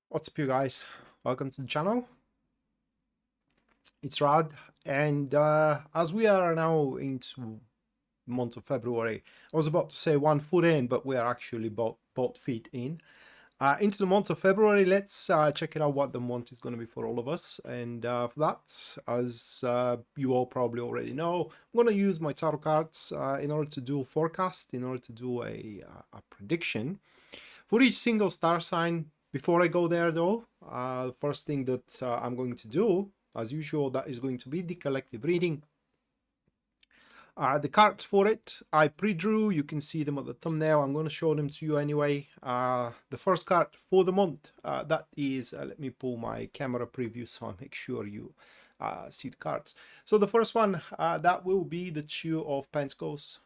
What's up, you guys? Welcome to the channel. It's Rad, and as we are now into the month of February, I was about to say 1 foot in, but we are actually both feet in. Into the month of February, let's check it out what the month is going to be for all of us. And for that, as you all probably already know, I'm going to use my tarot cards in order to do a forecast, in order to do a prediction for each single star sign. Before I go there though, the first thing that I'm going to do, as usual, that is going to be the collective reading. The cards for it, I pre-drew. You can see them at the thumbnail. I'm going to show them to you anyway. The first card for the month, that is, let me pull my camera preview so I make sure you see the cards. So the first one, that will be the Two of Pentacles.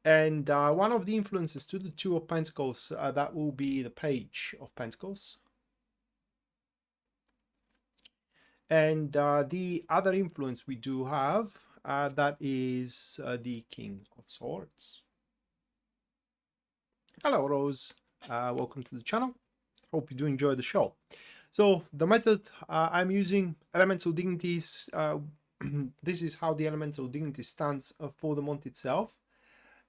And one of the influences to the Two of Pentacles, that will be the Page of Pentacles. And the other influence we do have, that is the King of Swords. Hello, Rose. Welcome to the channel. Hope you do enjoy the show. So the method I'm using, elemental dignities. This is how the elemental dignity stands for the month itself.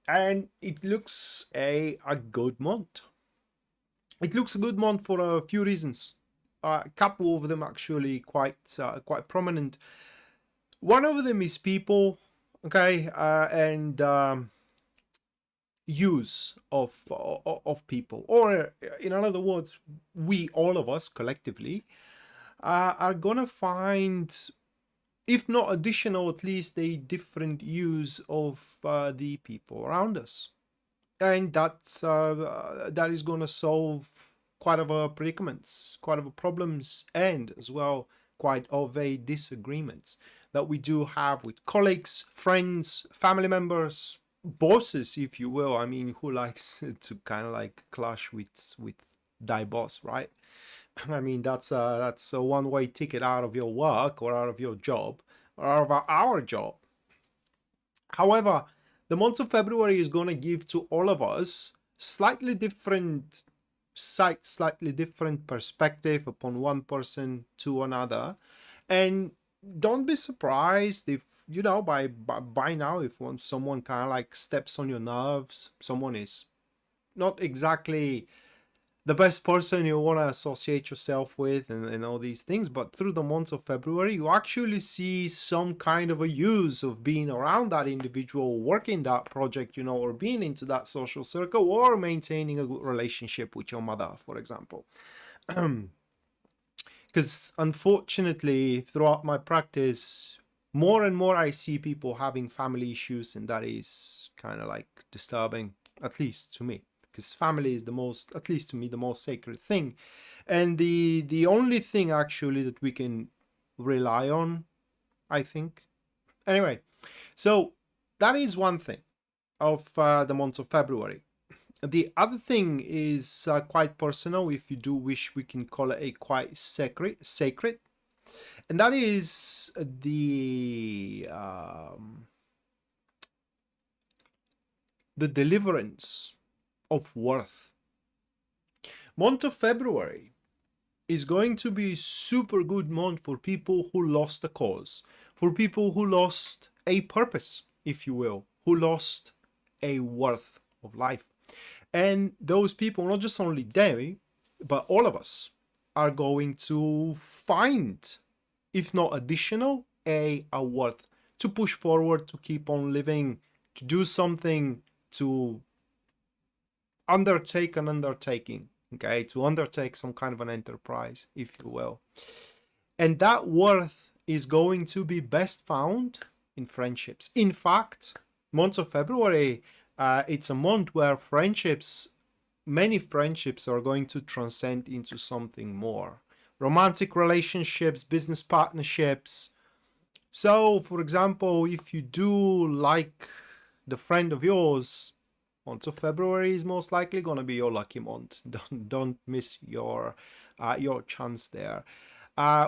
And it looks a good month. It looks a good month for a few reasons. A couple of them actually quite prominent. One of them is people, okay, and use of people, or in other words, we, all of us collectively, are gonna find, if not additional, at least a different use of the people around us. And that is going to solve quite of a predicaments, quite of a problems, and as well quite of a disagreements that we do have with colleagues, friends, family members, bosses, if you will. I mean, who likes to kind of like clash with thy boss, right? I mean, that's a one-way ticket out of your work or out of your job or out of our job. However, the month of February is going to give to all of us slightly different sight, slightly different perspective upon one person to another. And don't be surprised if, you know, by now, if someone kind of like steps on your nerves, someone is not exactly the best person you want to associate yourself with, and all these things. But through the month of February, you actually see some kind of a use of being around that individual, working that project, you know, or being into that social circle, or maintaining a good relationship with your mother, for example. Because unfortunately, throughout my practice, more and more I see people having family issues, and that is kind of like disturbing, at least to me. Because family is the most, at least to me, the most sacred thing, and the only thing actually that we can rely on, I think. Anyway, so that is one thing of the month of February. The other thing is quite personal, if you do wish, we can call it a quite sacred, and that is the deliverance of worth. Month of February is going to be super good month for people who lost a cause, for people who lost a purpose, if you will, who lost a worth of life. And those people, not just only them, but all of us, are going to find, if not additional, a worth to push forward, to keep on living, to do something, to undertake an undertaking, okay, to undertake some kind of an enterprise, if you will. And that worth is going to be best found in friendships. In fact, month of February, it's a month where friendships, many friendships, are going to transcend into something more. Romantic relationships, business partnerships. So, for example, if you do like the friend of yours, month of February is most likely going to be your lucky month. Don't miss your chance there.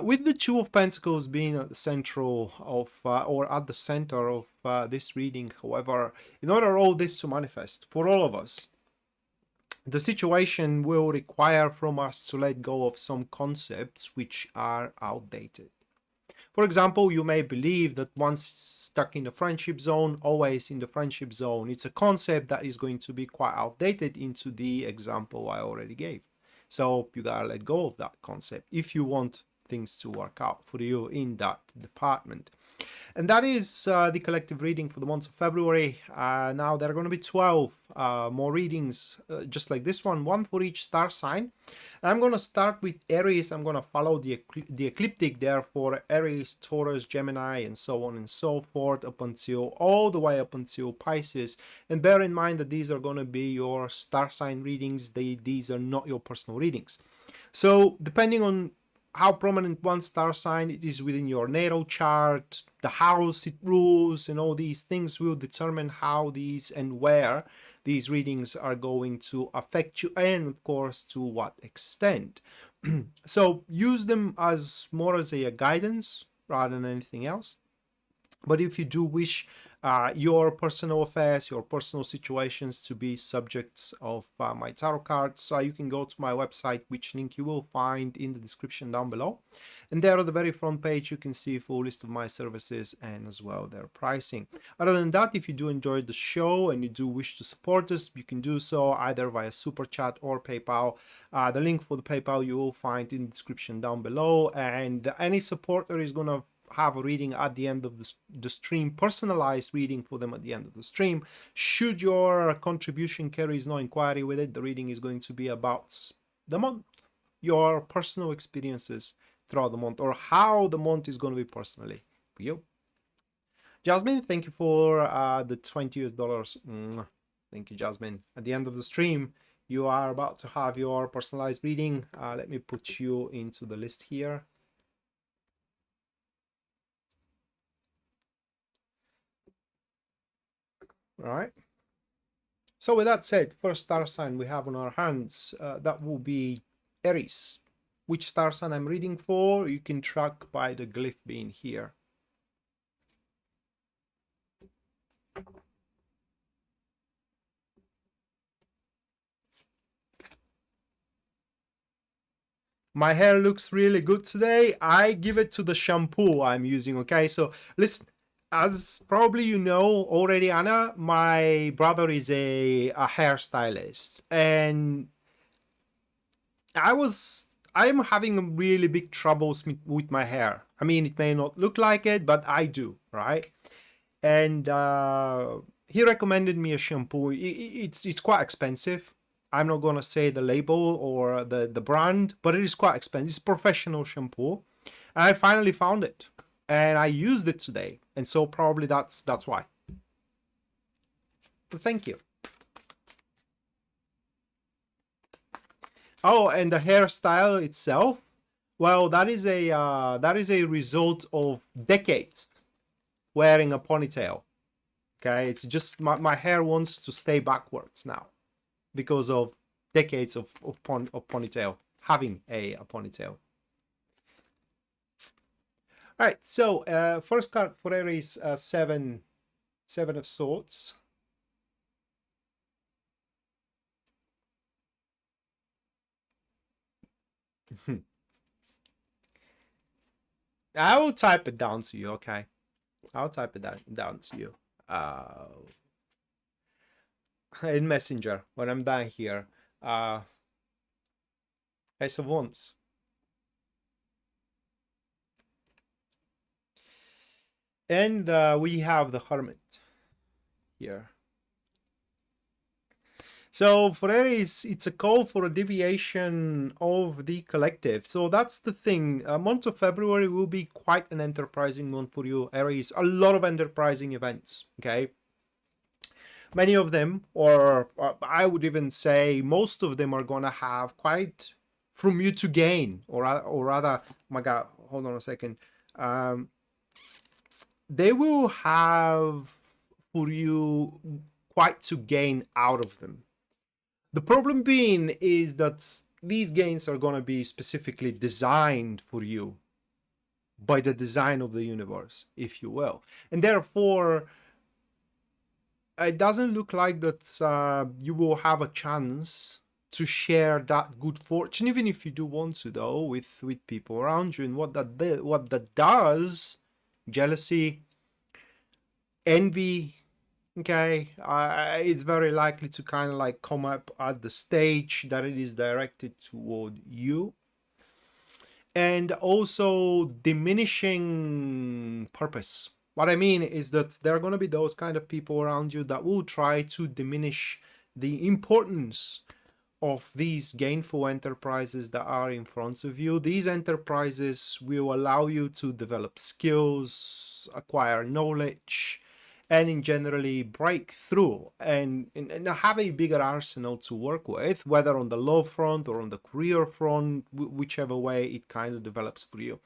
With the Two of Pentacles being at the central of, or at the center of this reading, however, in order all this to manifest for all of us, the situation will require from us to let go of some concepts which are outdated. For example, you may believe that once stuck in the friendship zone, always in the friendship zone. It's a concept that is going to be quite outdated into the example I already gave. So you gotta let go of that concept if you want things to work out for you in that department. And that is the collective reading for the month of February. Now there are going to be 12 more readings, just like this one for each star sign. And I'm going to start with Aries. I'm going to follow the ecliptic there for Aries, Taurus, Gemini, and so on and so forth, up until all the way up until Pisces. And bear in mind that these are going to be your star sign readings. These are not your personal readings. So depending on how prominent one star sign it is within your natal chart, the house it rules, and all these things will determine how these and where these readings are going to affect you, and of course to what extent. So use them as more as a guidance rather than anything else. But if you do wish your personal affairs, your personal situations to be subjects of my tarot cards, you can go to my website, which link you will find in the description down below. And there at the very front page, you can see a full list of my services and as well their pricing. Other than that, if you do enjoy the show and you do wish to support us, you can do so either via Super Chat or PayPal. The link for the PayPal you will find in the description down below. And any supporter is going to have a reading at the end of the stream, personalized reading for them at the end of the stream. Should your contribution carries no inquiry with it, the reading is going to be about the month, your personal experiences throughout the month, or how the month is going to be personally for you. Jasmine, thank you for the $20 US. Thank you, Jasmine. At the end of the stream, you are about to have your personalized reading. Let me put you into the list here. All right. So with that said, first star sign we have on our hands, that will be Aries. Which star sign I'm reading for, you can track by the glyph being here. My hair looks really good today. I give it to the shampoo I'm using, okay? So listen, as probably you know already, Anna, my brother is a hairstylist, and I'm having really big troubles with my hair. I mean, it may not look like it, but I do, right? And he recommended me a shampoo. It's quite expensive. I'm not gonna say the label or the brand, but it is quite expensive. It's professional shampoo, and I finally found it, and I used it today, and so probably that's why. But thank you. Oh, and the hairstyle itself, well, that is a result of decades wearing a ponytail. Okay, it's just my hair wants to stay backwards now because of decades of ponytail, having a ponytail. All right, so first card for Aries, seven of swords. I will type it down to you, okay? I'll type it down to you in Messenger when I'm done here. Ace of Wands. And we have the Hermit here. So for Aries, it's a call for a deviation of the collective. So that's the thing. Month of February will be quite an enterprising month for you, Aries. A lot of enterprising events, okay? Many of them, or I would even say most of them, are going to have quite from you to gain, or rather, oh my God, hold on a second. They will have for you quite to gain out of them. The problem being is that these gains are going to be specifically designed for you by the design of the universe, if you will. And therefore, it doesn't look like that you will have a chance to share that good fortune, even if you do want to, though, with people around you. And what that does, jealousy, envy, okay, it's very likely to kind of like come up at the stage that it is directed toward you. And also diminishing purpose. What I mean is that there are going to be those kind of people around you that will try to diminish the importance of these gainful enterprises that are in front of you. These enterprises will allow you to develop skills, acquire knowledge, and in generally break through and have a bigger arsenal to work with, whether on the love front or on the career front, whichever way it kind of develops for you.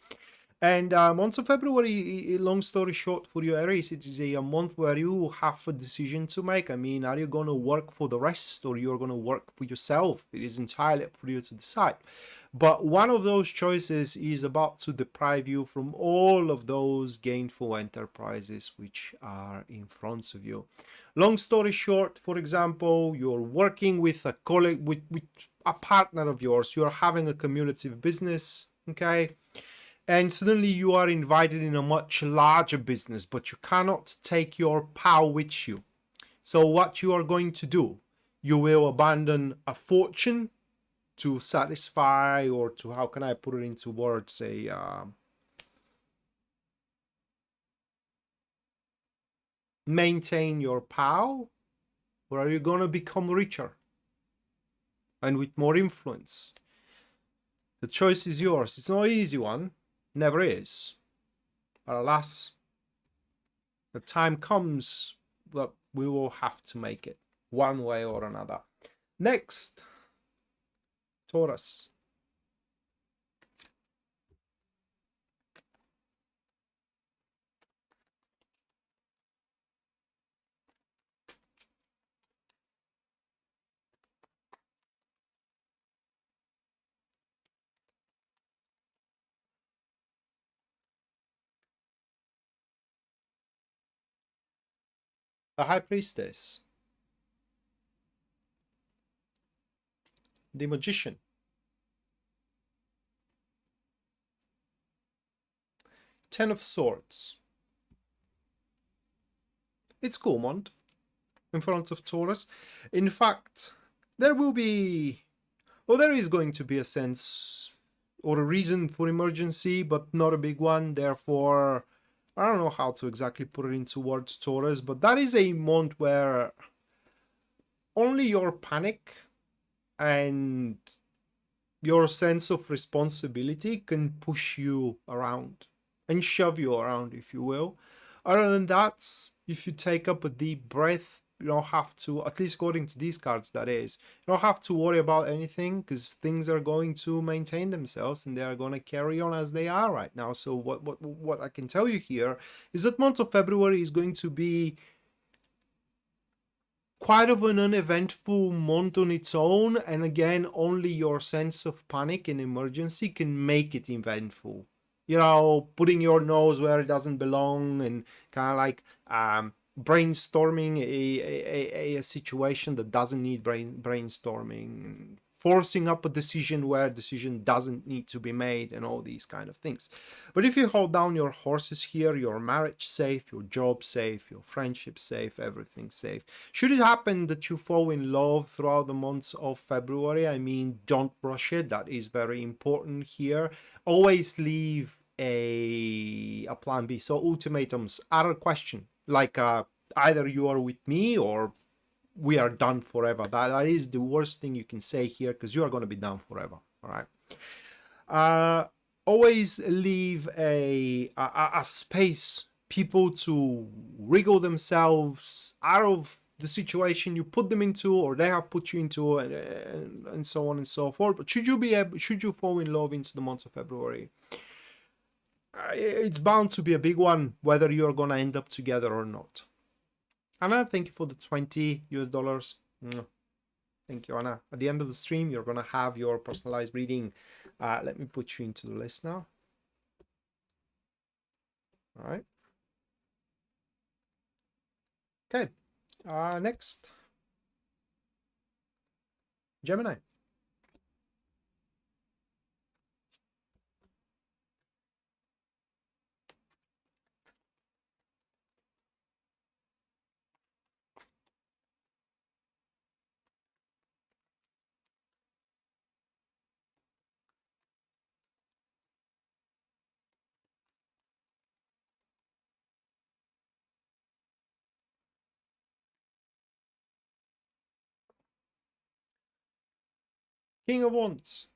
And month of February, long story short, for you Aries, it is a month where you have a decision to make. I mean, are you going to work for the rest, or you're going to work for yourself? It is entirely up for you to decide. But one of those choices is about to deprive you from all of those gainful enterprises which are in front of you. Long story short, for example, you're working with a colleague, with a partner of yours, you're having a cumulative business, okay? And suddenly you are invited in a much larger business, but you cannot take your pal with you. So what you are going to do, you will abandon a fortune to satisfy, or to, how can I put it into words, maintain your pal, or are you going to become richer and with more influence? The choice is yours. It's not an easy one. Never is. But alas, the time comes that we will have to make it one way or another. Next, Taurus. The High Priestess. The Magician. Ten of Swords. It's Gormont in front of Taurus. In fact, there will be, or there is going to be a sense or a reason for emergency, but not a big one. Therefore, I don't know how to exactly put it into words, Taurus, but that is a month where only your panic and your sense of responsibility can push you around and shove you around, if you will. Other than that, if you take up a deep breath, you don't have to, at least according to these cards, that is, you don't have to worry about anything, because things are going to maintain themselves and they are going to carry on as they are right now. So what I can tell you here is that month of February is going to be quite of an uneventful month on its own, and again, only your sense of panic and emergency can make it eventful. You know, putting your nose where it doesn't belong, and kind of like brainstorming a situation that doesn't need brainstorming, forcing up a decision where a decision doesn't need to be made, and all these kind of things. But if you hold down your horses here, your marriage safe, your job safe, your friendship safe, everything safe. Should it happen that you fall in love throughout the months of February, I mean, don't rush it. That is very important here. Always leave a plan B. So ultimatums are a question, like either you are with me or we are done forever. That is the worst thing you can say here, because you are going to be done forever. All right. Always leave a space, people to wriggle themselves out of the situation you put them into, or they have put you into, and so on and so forth. But should you fall in love into the month of February, it's bound to be a big one, whether you're going to end up together or not. Anna, thank you for the $20 US. Thank you, Anna. At the end of the stream, you're going to have your personalized reading. Let me put you into the list now. All right. Okay. Next. Gemini. King of Wands.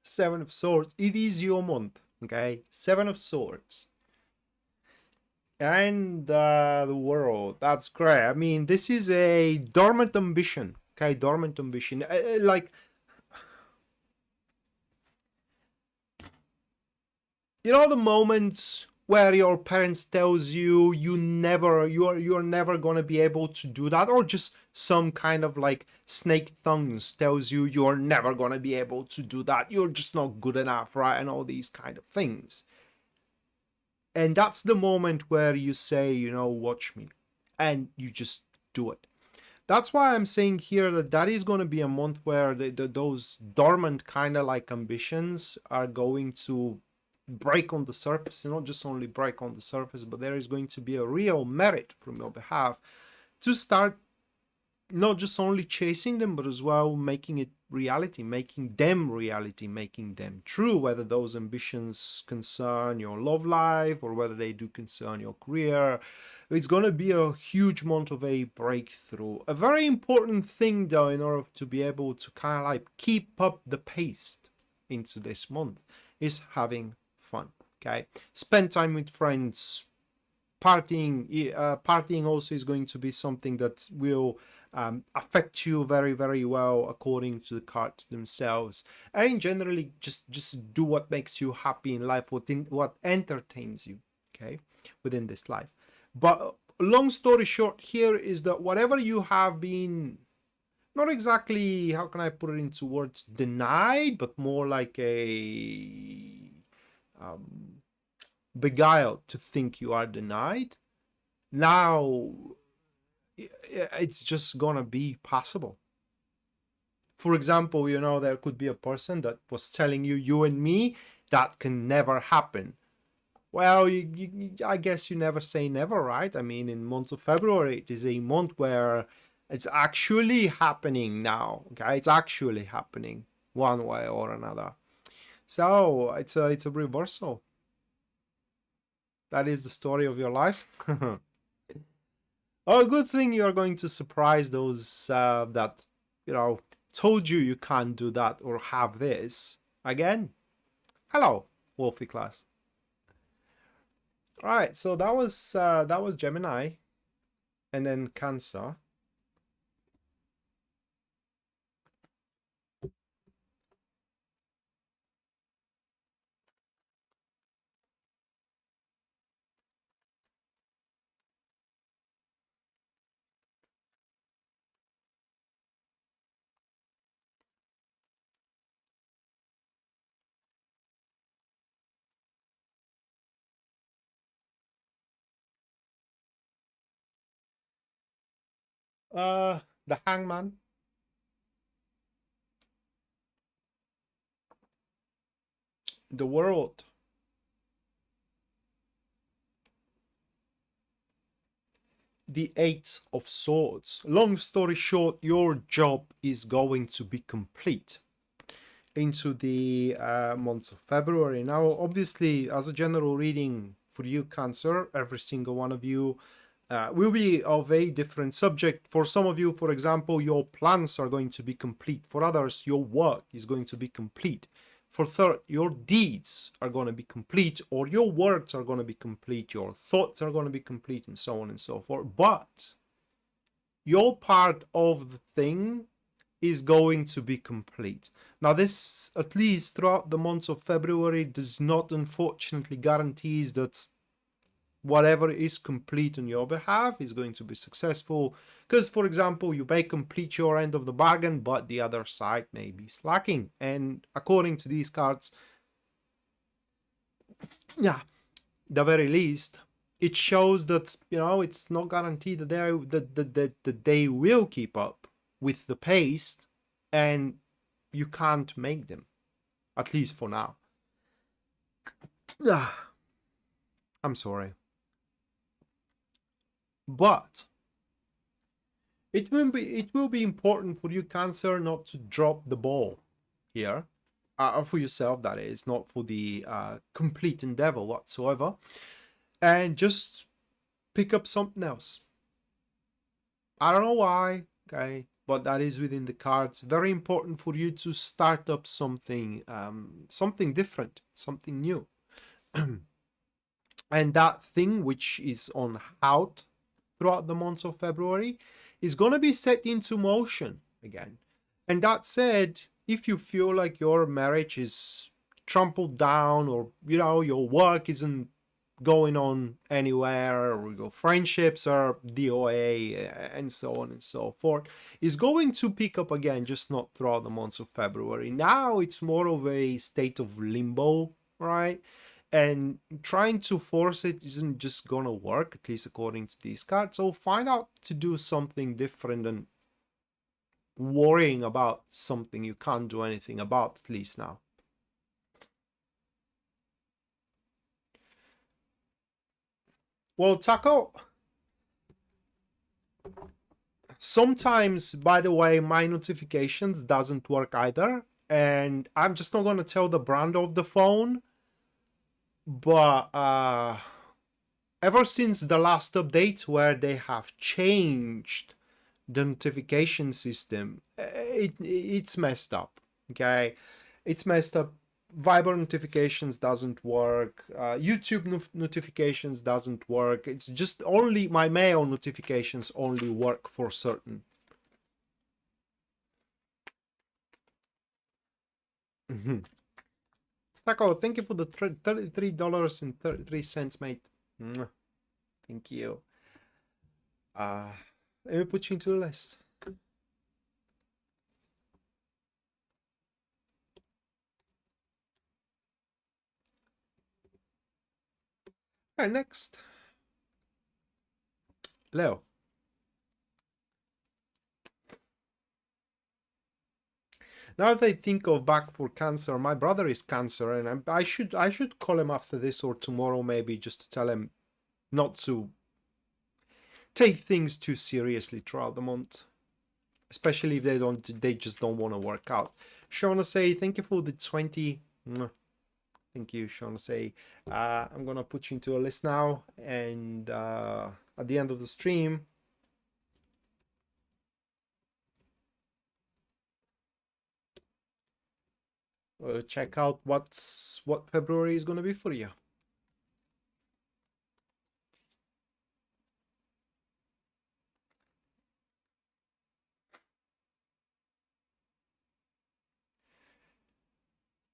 Seven of Swords. It is your month. Okay. Seven of Swords. And the World. That's great. I mean, this is a dormant ambition. Okay. Dormant ambition. Like, you know, the moments where your parents tells you you're never gonna be able to do that, or just some kind of like snake tongues tells you you're never gonna be able to do that, you're just not good enough, right? And all these kind of things. And that's the moment where you say, you know, watch me, and you just do it. That's why I'm saying here that that is going to be a month where those dormant kind of like ambitions are going to break on the surface. Not just only break on the surface, but there is going to be a real merit from your behalf to start not just only chasing them, but as well making it reality, making them true, whether those ambitions concern your love life or whether they do concern your career. It's going to be a huge month of a breakthrough. A very important thing, though, in order to be able to kind of like keep up the pace into this month, is having fun. Okay, spend time with friends. Partying also is going to be something that will affect you very, very well according to the cards themselves. And generally, just do what makes you happy in life, what entertains you, okay, within this life. But long story short here is that whatever you have been, not exactly, how can I put it into words, denied, but more like a beguiled to think you are denied, now it's just gonna be possible. For example, you know, there could be a person that was telling you and me, that can never happen. Well, I guess you never say never, right? I mean, in month of February, it is a month where it's actually happening now. Okay, it's actually happening one way or another. So it's a reversal. That is the story of your life. Oh, good thing you're going to surprise those that, you know, told you can't do that or have this. Again, hello, Wolfie class. All right, so that was Gemini, and then Cancer. The Hangman. The World. The Eight of Swords. Long story short, your job is going to be complete into the month of February. Now, obviously, as a general reading for you, Cancer, every single one of you will be of a different subject. For some of you, for example, your plans are going to be complete. For others, your work is going to be complete. For third, your deeds are going to be complete, or your words are going to be complete, your thoughts are going to be complete, and so on and so forth. But your part of the thing is going to be complete. Now, this, at least throughout the months of February, does not unfortunately guarantees that whatever is complete on your behalf is going to be successful. Because, for example, you may complete your end of the bargain, but the other side may be slacking. And according to these cards, yeah, the very least, it shows that, you know, it's not guaranteed that they will keep up with the pace, and you can't make them, at least for now. I'm sorry, but it will be important for you, Cancer, not to drop the ball here, for yourself, that is, not for the complete endeavor whatsoever, and just pick up something else. I don't know why, okay, but that is within the cards. Very important for you to start up something, something different, something new. And that thing which is on out throughout the month of February is going to be set into motion again. And that said, if you feel like your marriage is trampled down, or you know your work isn't going on anywhere, or your friendships are DOA, and so on and so forth, is going to pick up again, just not throughout the months of February. Now it's more of a state of limbo, right? And trying to force it isn't just gonna work, at least according to these cards. So find out to do something different than worrying about something you can't do anything about, at least now. Well, Taco, sometimes, by the way, my notifications doesn't work either, and I'm just not gonna tell the brand of the phone, but ever since the last update where they have changed the notification system, it's messed up. Okay, it's messed up. Viber notifications doesn't work, YouTube notifications doesn't work. It's just only my mail notifications only work for certain. Taco, thank you for the $33.33, mate. Thank you. Let me put you into the list. All right, next. Leo. Now that I think of back for Cancer, my brother is Cancer, and I should call him after this or tomorrow maybe, just to tell him not to take things too seriously throughout the month, especially if they just don't want to work out. Shauna say, thank you for the 20. Thank you, Shauna say. I'm gonna put you into a list now, and at the end of the stream, check out what February is gonna be for you.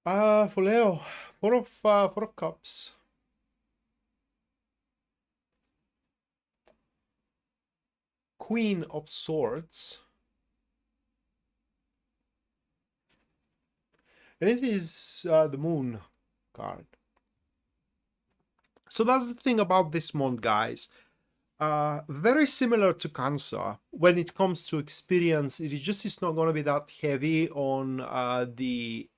For Leo, Four of Cups. Queen of Swords. And it is the Moon card. So that's the thing about this month, guys. Very similar to Cancer when it comes to experience. It's not going to be that heavy on the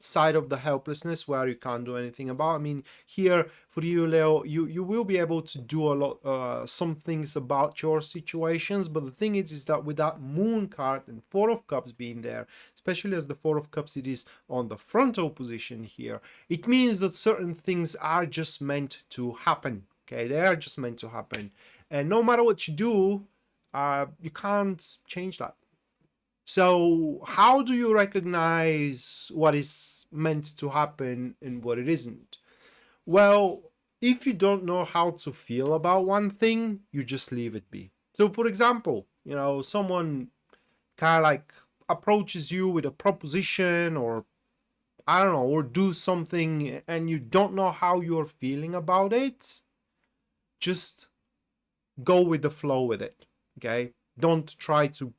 side of the helplessness where you can't do anything about. I mean, here for you, Leo, you will be able to do a lot, some things about your situations. But the thing is that with that Moon card and Four of Cups being there, especially as the Four of Cups it is on the frontal position here, it means that certain things are just meant to happen. Okay, they are just meant to happen, and no matter what you do, you can't change that. So how do you recognize what is meant to happen and what it isn't? Well, if you don't know how to feel about one thing, you just leave it be. So for example, you know, someone kind of like approaches you with a proposition, or I don't know, or do something, and you don't know how you're feeling about it, just go with the flow with it. Okay, don't try to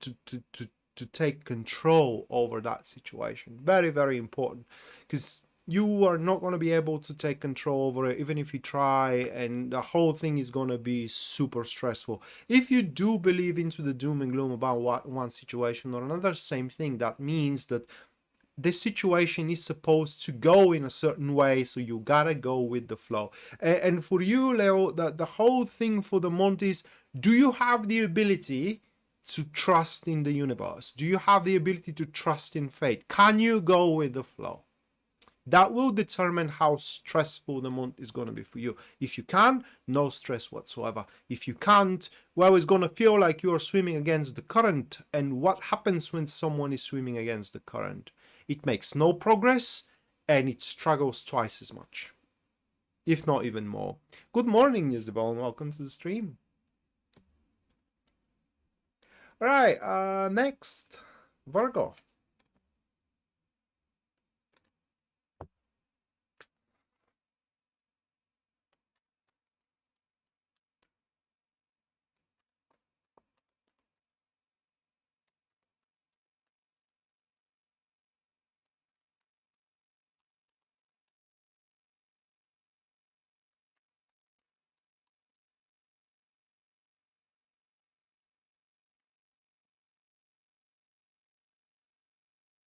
take control over that situation. Very, very important, because you are not going to be able to take control over it even if you try, and the whole thing is going to be super stressful. If you do believe into the doom and gloom about one situation or another, same thing. That means that this situation is supposed to go in a certain way, so you gotta go with the flow. And for you, Leo, the whole thing for the month is, do you have the ability to trust in the universe? Do you have the ability to trust in fate? Can you go with the flow? That will determine how stressful the month is going to be for you. If you can, no stress whatsoever. If you can't, well, it's going to feel like you're swimming against the current. And what happens when someone is swimming against the current? It makes no progress and it struggles twice as much, if not even more. Good morning, Isabel, and welcome to the stream. All right, next, Virgo.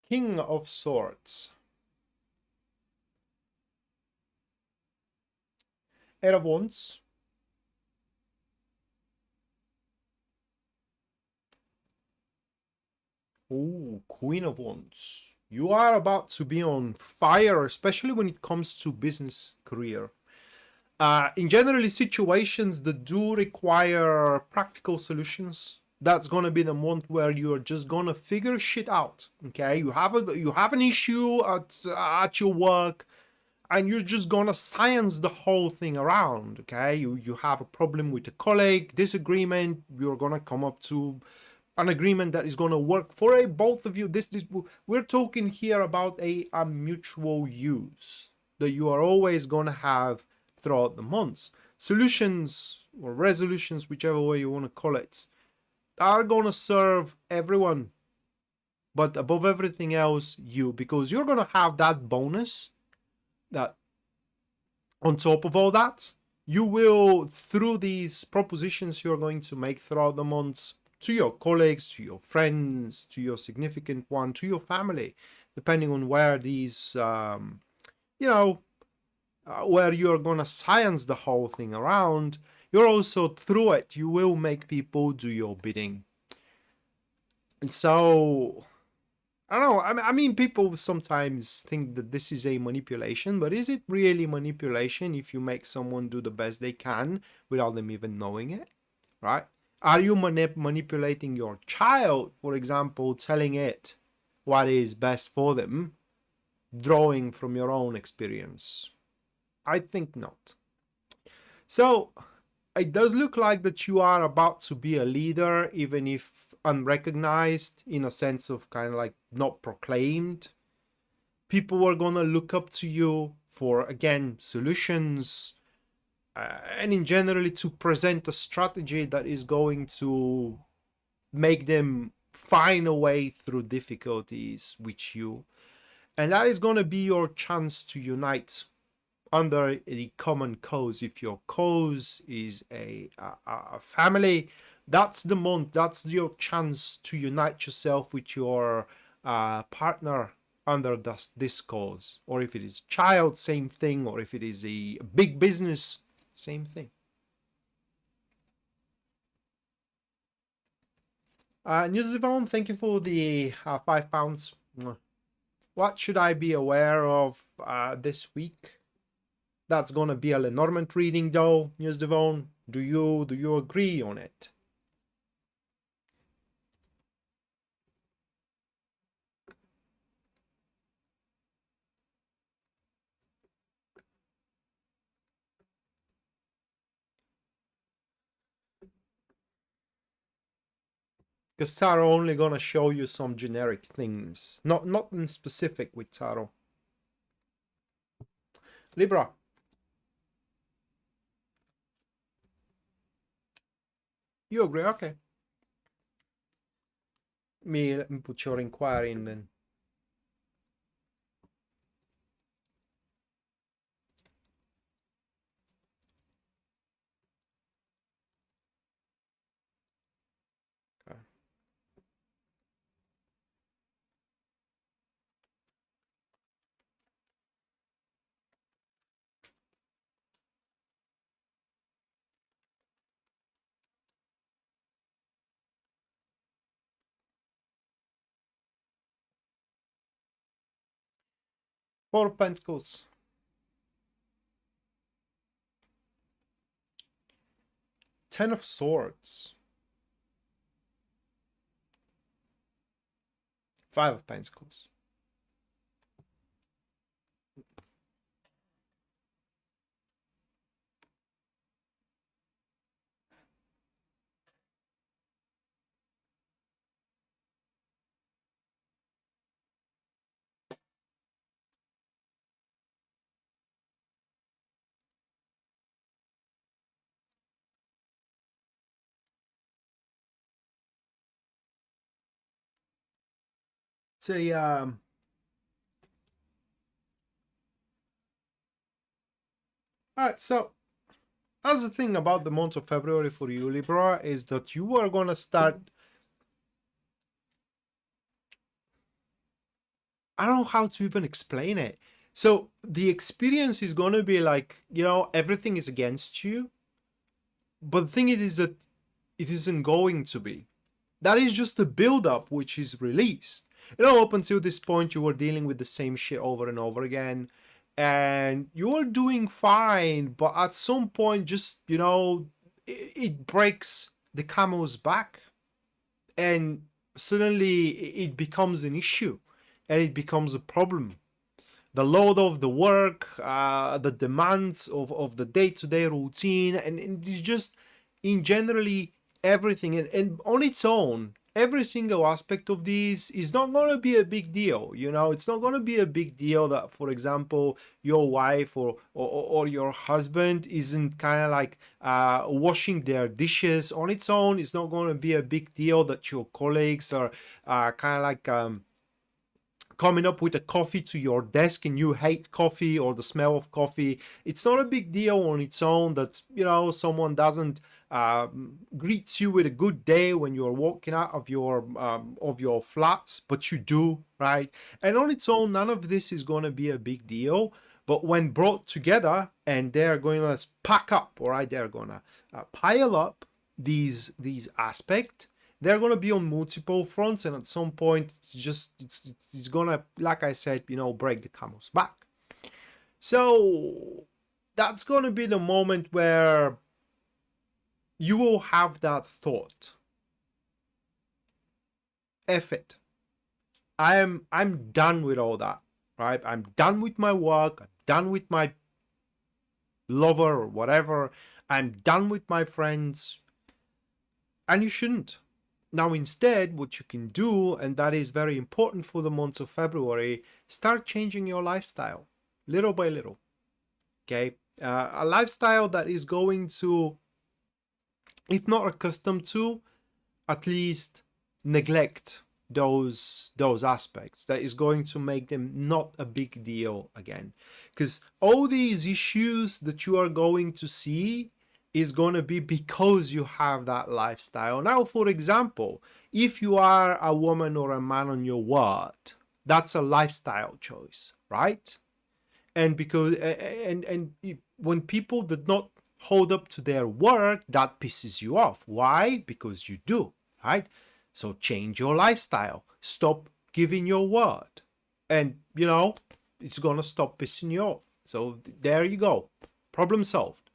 King of Swords. Eight of Wands. Oh, Queen of Wands. You are about to be on fire, especially when it comes to business career. In generally situations that do require practical solutions, that's gonna be the month where you're just gonna figure shit out. Okay, you have an issue at your work, and you're just gonna science the whole thing around. Okay, you have a problem with a colleague, disagreement, you're gonna come up to an agreement that is going to work for both of you. This we're talking here about a mutual use that you are always going to have throughout the months. Solutions or resolutions, whichever way you want to call it, are going to serve everyone, but above everything else, you, because you're going to have that bonus that on top of all that, you will, through these propositions you're going to make throughout the months, to your colleagues, to your friends, to your significant one, to your family, depending on where these, where you're going to science the whole thing around, you're also, through it, you will make people do your bidding. And so, I don't know, I mean, people sometimes think that this is a manipulation, but is it really manipulation if you make someone do the best they can without them even knowing it, right? Are you manipulating your child, for example, telling it what is best for them, drawing from your own experience? I think not. So it does look like that you are about to be a leader, even if unrecognized, in a sense of kind of like not proclaimed. People are gonna look up to you for, again, solutions, and in generally to present a strategy that is going to make them find a way through difficulties with you. And that is going to be your chance to unite under the common cause. If your cause is a family, that's the month, that's your chance to unite yourself with your partner under this cause. Or if it is child, same thing. Or if it is a big business, same thing. News Yvonne, thank you for the £5. What should I be aware of this week? That's gonna be a Lenormand reading, though. News Devon, do you agree on it? Because tarot only gonna show you some generic things, not in specific with tarot. Libra. You agree? Okay. Let me put your inquiry in then. Okay. Four of Pentacles. Ten of Swords. Five of Pentacles. So alright, so that's the thing about the month of February for you, Libra, is that you are gonna start. I don't know how to even explain it. So the experience is gonna be like, you know, everything is against you. But the thing is that it isn't going to be. That is just a build-up which is released. You know, up until this point, you were dealing with the same shit over and over again. And you are doing fine, but at some point, just, you know, it breaks the camel's back. And suddenly it becomes an issue. And it becomes a problem. The load of the work, the demands of the day-to-day routine, and it's just in generally everything. And on its own, every single aspect of this is not going to be a big deal. You know, it's not going to be a big deal that, for example, your wife or your husband isn't kind of like washing their dishes on its own. It's not going to be a big deal that your colleagues are kind of like coming up with a coffee to your desk and you hate coffee or the smell of coffee. It's not a big deal on its own that, you know, someone doesn't greet you with a good day when you're walking out of your flat, but you do, right? And on its own, none of this is going to be a big deal. But when brought together and they're going to pack up, all right, they're going to pile up these aspects, they're going to be on multiple fronts, and at some point it's going to, like I said, you know, break the camel's back. So that's going to be the moment where you will have that thought, F it, I'm done with all that, right? I'm done with my work, I'm done with my lover or whatever, I'm done with my friends. And you shouldn't. Now, instead, what you can do, and that is very important for the month of February, start changing your lifestyle little by little. Okay? A lifestyle that is going to, if not accustomed to, at least neglect those aspects, that is going to make them not a big deal again. Because all these issues that you are going to see is going to be because you have that lifestyle. Now, for example, if you are a woman or a man on your word, that's a lifestyle choice, right? And because and when people did not hold up to their word, that pisses you off. Why? Because you do, right? So change your lifestyle. Stop giving your word, and you know it's gonna stop pissing you off. So there you go, problem solved.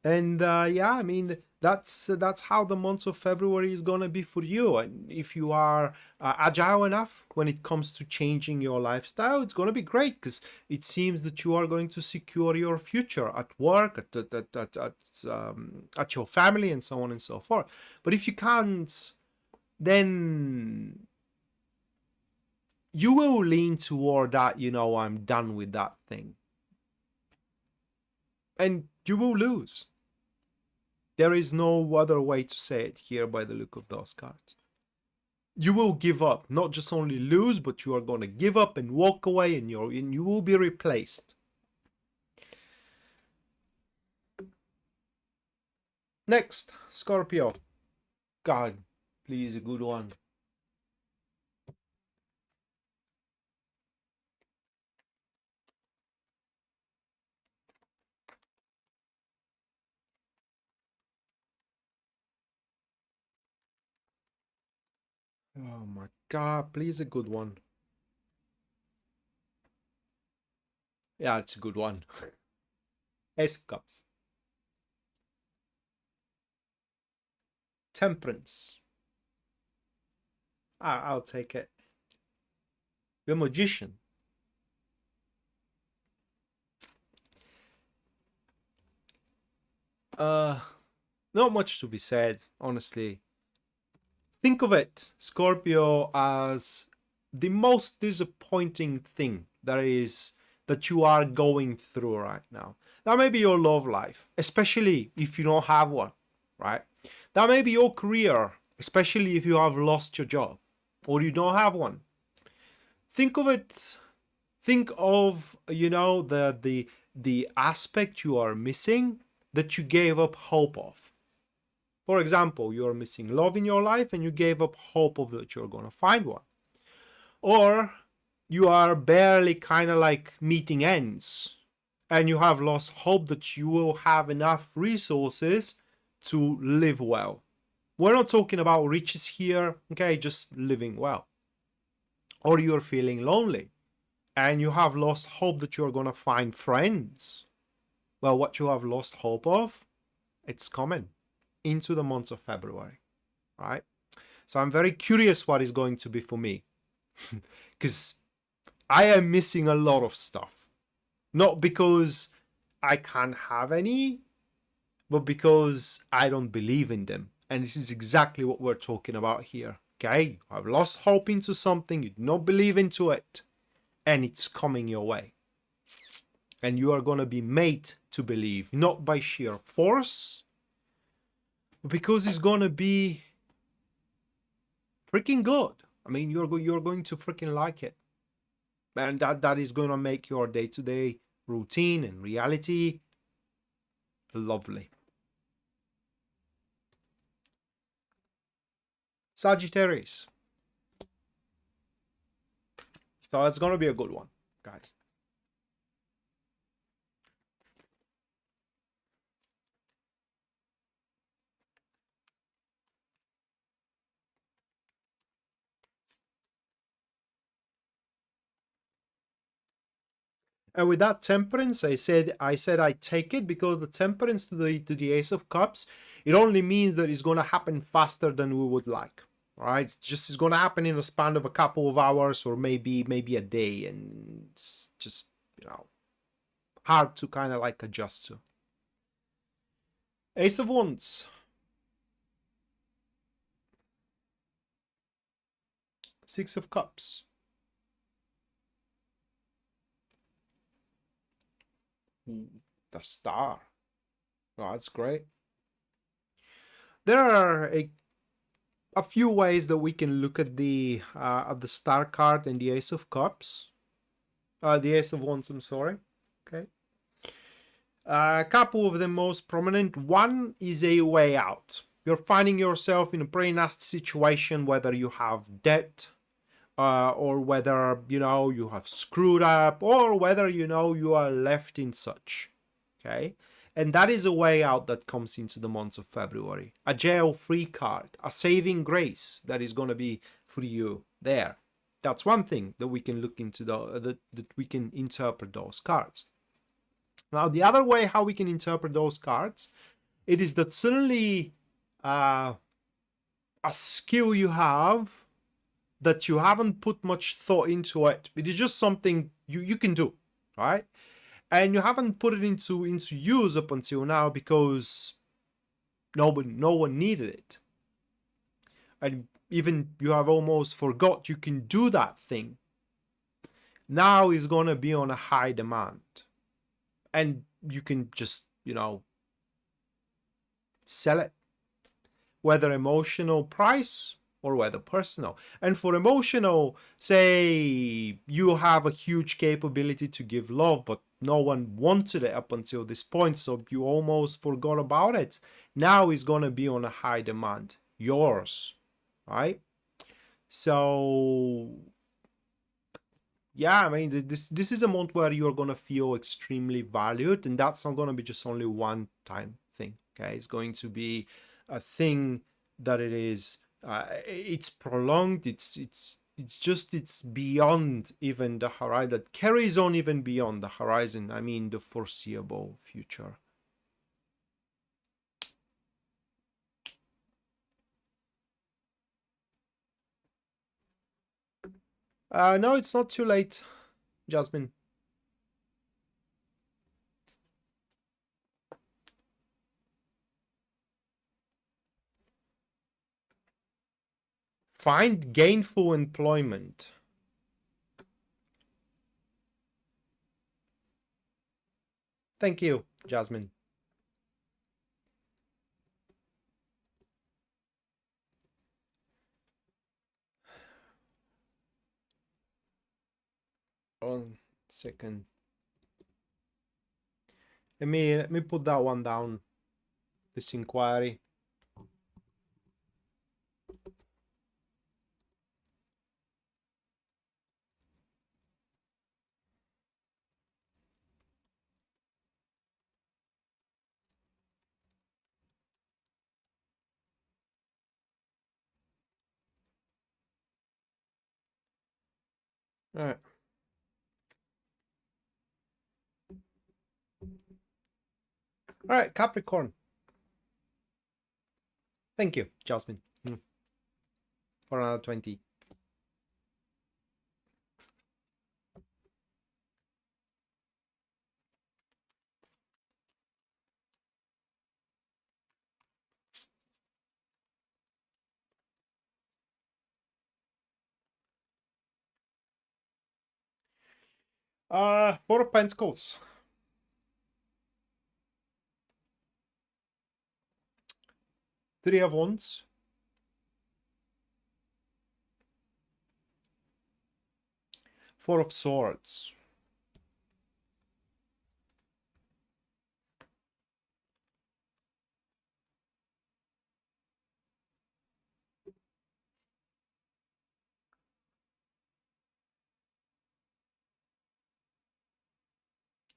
And yeah, I mean that's how the month of February is gonna be for you. And if you are agile enough when it comes to changing your lifestyle, it's gonna be great, because it seems that you are going to secure your future at work, at your family, and so on and so forth. But if you can't, then you will lean toward that. You know, I'm done with that thing, and you will lose. There is no other way to say it here by the look of those cards. You will give up, not just only lose, but you are going to give up and walk away, and you will be replaced. Next, Scorpio. God, please, a good one. Oh my God, please, a good one. Yeah, it's a good one. Ace of Cups. Temperance. I'll take it. The Magician. Not much to be said, honestly. Think of it, Scorpio, as the most disappointing thing that you are going through right now. That may be your love life, especially if you don't have one, right? That may be your career, especially if you have lost your job or you don't have one. Think of it. Think of, you know, the aspect you are missing that you gave up hope of. For example, you are missing love in your life and you gave up hope of that you're going to find one. Or you are barely kind of like meeting ends and you have lost hope that you will have enough resources to live well. We're not talking about riches here, okay, just living well. Or you're feeling lonely and you have lost hope that you're going to find friends. Well, what you have lost hope of, it's coming into the month of February, right? So I'm very curious what is going to be for me because I am missing a lot of stuff. Not because I can't have any, but because I don't believe in them. And this is exactly what we're talking about here. Okay, I've lost hope into something, you do not believe into it, and it's coming your way. And you are going to be made to believe, not by sheer force, but because it's going to be freaking good. I mean, you're going to freaking like it. And that is going to make your day-to-day routine and reality lovely. Sagittarius. So it's going to be a good one, guys. And with that temperance, I said I take it because the temperance to the Ace of Cups, it only means that it's going to happen faster than we would like. Right? It's going to happen in a span of a couple of hours or maybe a day, and it's just, you know, hard to kind of like adjust to. Ace of Wands. Six of Cups. The Star. Oh, that's great. There are a few ways that we can look at the Star card and the Ace of Cups. The Ace of Wands, I'm sorry. Okay. A couple of the most prominent. One is a way out. You're finding yourself in a pretty nasty situation, whether you have debt, or whether, you know, you have screwed up, or whether, you know, you are left in such. Okay. And that is a way out that comes into the month of February. A jail-free card, a saving grace that is going to be for you there. That's one thing that we can look into, that we can interpret those cards. Now, the other way how we can interpret those cards, it is that suddenly a skill you have that you haven't put much thought into it. It is just something you can do, right? And you haven't put it into use up until now because no one needed it. And even you have almost forgot you can do that thing. Now is going to be on a high demand. And you can just, you know, sell it. Whether emotional price or whether personal. And for emotional, say you have a huge capability to give love, but no one wanted it up until this point, so you almost forgot about it. Now it's going to be on a high demand. Yours, right? So yeah, I mean, this is a month where you're going to feel extremely valued, and that's not going to be just only one time thing. Okay, it's going to be a thing that it is it's prolonged, it's it's just, it's beyond even the horizon, that carries on even beyond the horizon. I mean, the foreseeable future. No, it's not too late, Jasmine. Find gainful employment. Thank you, Jasmine. One second. Let me put that one down. This inquiry. All right. All right, Capricorn. Thank you, Jasmine. For another 20. Four of Pentacles. Three of Wands. Four of Swords.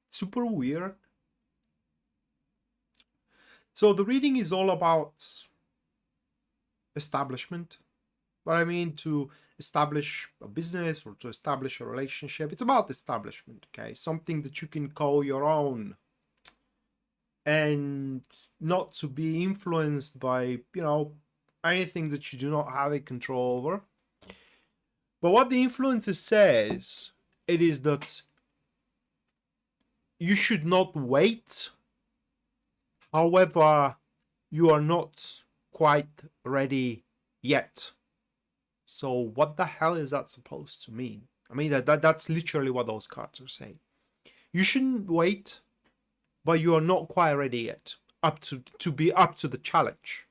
Super weird. So the reading is all about establishment. But I mean, to establish a business or to establish a relationship, it's about establishment, okay? Something that you can call your own. And not to be influenced by, anything that you do not have a control over. But what the influencer says, it is that you should not wait. However, you are not quite ready yet. So what the hell is that supposed to mean? I mean, that's literally what those cards are saying. You shouldn't wait, but you are not quite ready yet to be up to the challenge.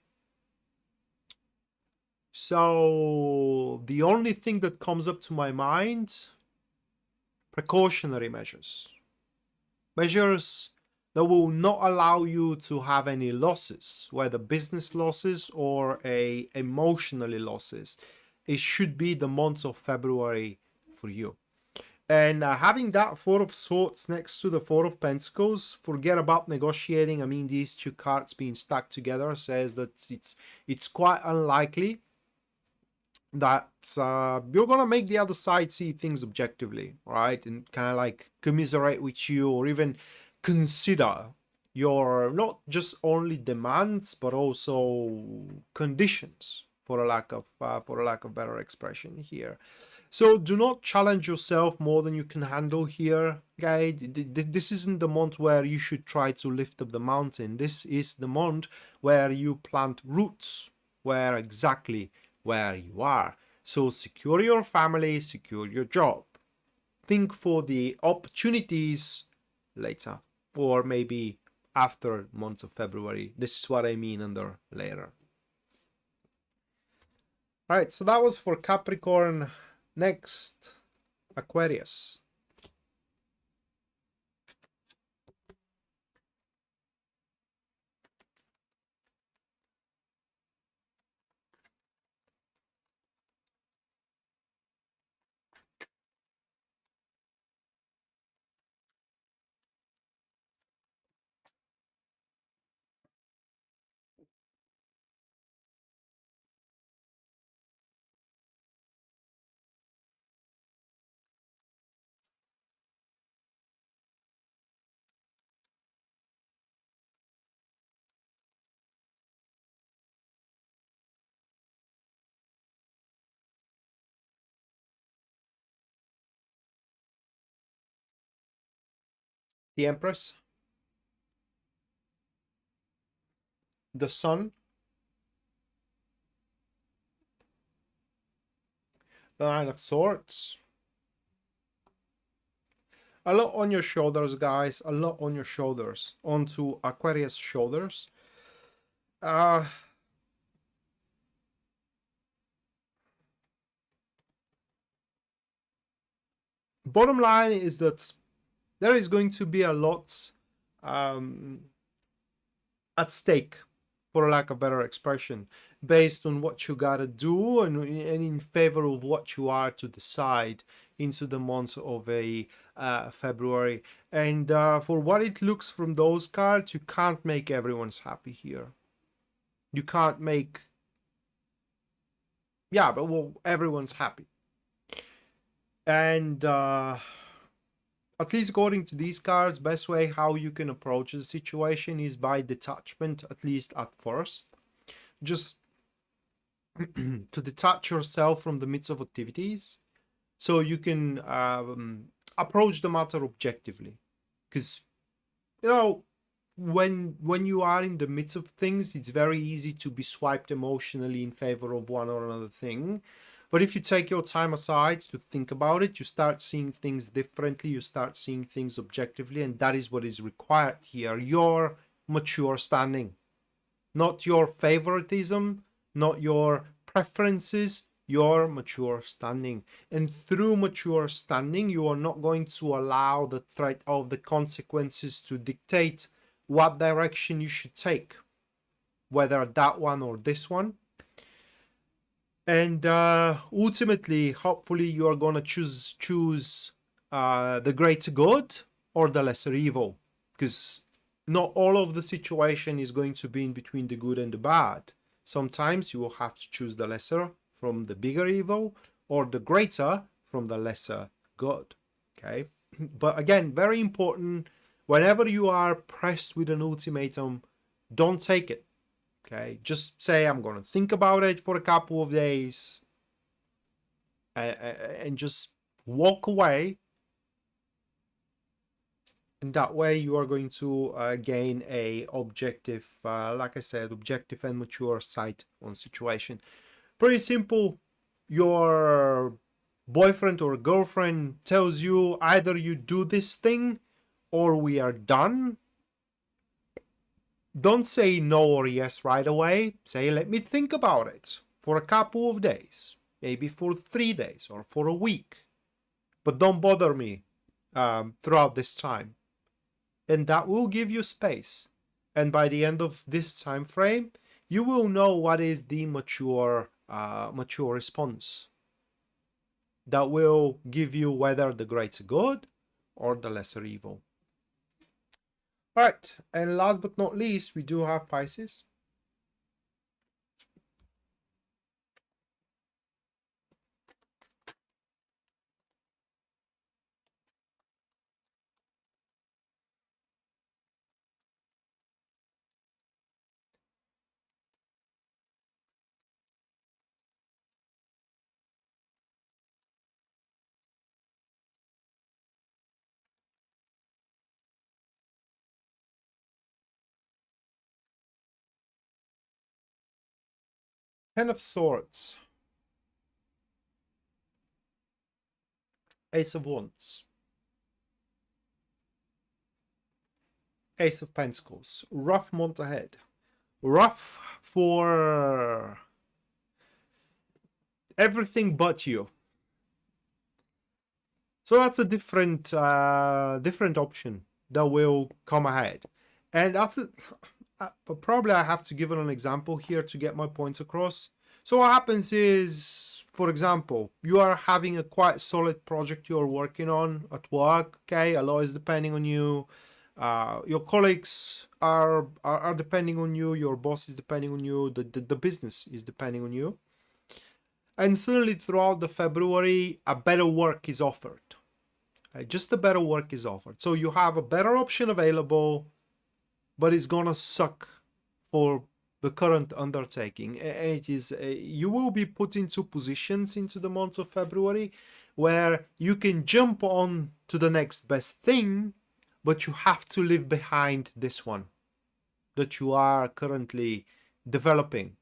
So the only thing that comes up to my mind, precautionary measures. Measures that will not allow you to have any losses, whether business losses or emotionally losses. It should be the month of February for you. And having that Four of Swords next to the Four of Pentacles, forget about negotiating. I mean, these two cards being stuck together says that it's quite unlikely that you're gonna make the other side see things objectively, right? And kind of like commiserate with you, or even consider your not just only demands but also conditions, for a lack of better expression here. So do not challenge yourself more than you can handle here, guys. This isn't the month where you should try to lift up the mountain. This is the month where you plant roots, where you are. So secure your family, secure your job. Think for the opportunities later, or maybe after month of February. This is what I mean under later. All right, so that was for Capricorn. Next, Aquarius. the Empress, the Sun, the Nine of Swords. A lot on your shoulders, guys. A lot on your shoulders. Onto Aquarius shoulders. Bottom line is that there is going to be a lot at stake, for lack of better expression, based on what you gotta do and in favor of what you are to decide into the month of February. And for what it looks from those cards, you can't make everyone's happy here. You can't make, yeah, but well, everyone's happy. And at least according to these cards, best way how you can approach the situation is by detachment, at least at first. Just to detach yourself from the midst of activities so you can approach the matter objectively. Because, you know, when you are in the midst of things, it's very easy to be swiped emotionally in favor of one or another thing. But if you take your time aside to think about it, you start seeing things differently, you start seeing things objectively, and that is what is required here. Your mature standing. Not your favoritism, not your preferences, your mature standing. And through mature standing, you are not going to allow the threat of the consequences to dictate what direction you should take, whether that one or this one. And ultimately, hopefully, you are going to choose the greater good or the lesser evil, because not all of the situation is going to be in between the good and the bad. Sometimes you will have to choose the lesser from the bigger evil or the greater from the lesser good. Okay, but again, very important. Whenever you are pressed with an ultimatum, don't take it. Okay, just say, I'm going to think about it for a couple of days and just walk away. And that way you are going to gain a objective, like I said, objective and mature sight on situation. Pretty simple. Your boyfriend or girlfriend tells you either you do this thing or we are done. Don't say no or yes right away. Say, let me think about it for a couple of days, maybe for 3 days or for a week. But don't bother me throughout this time. And that will give you space. And by the end of this time frame, you will know what is the mature response. That will give you whether the greater good or the lesser evil. All right, and last but not least, we do have Pisces. Ten of Swords. Ace of Wands. Ace of Pentacles. Rough month ahead. Rough for everything but you. So that's a different option that will come ahead. And that's it. But probably I have to give it an example here to get my points across. So what happens is, for example, you are having a quite solid project you're working on at work. Okay, a lot is depending on you. Your colleagues are depending on you. Your boss is depending on you. The business is depending on you. And suddenly throughout the February, a better work is offered. Just a better work is offered. So you have a better option available, but it's gonna suck for the current undertaking. And it is, you will be put into positions into the month of February where you can jump on to the next best thing, but you have to leave behind this one that you are currently developing.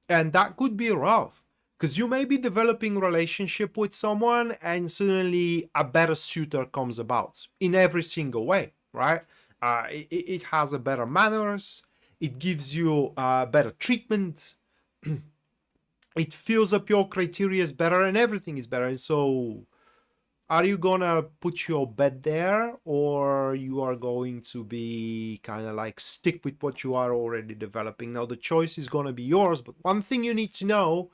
And that could be rough, because you may be developing a relationship with someone and suddenly a better suitor comes about in every single way, right? It has a better manners, it gives you better treatment, it fills up your criteria better, and everything is better. And so are you gonna put your bet there, or you are going to be kind of like stick with what you are already developing? Now the choice is gonna be yours, but one thing you need to know,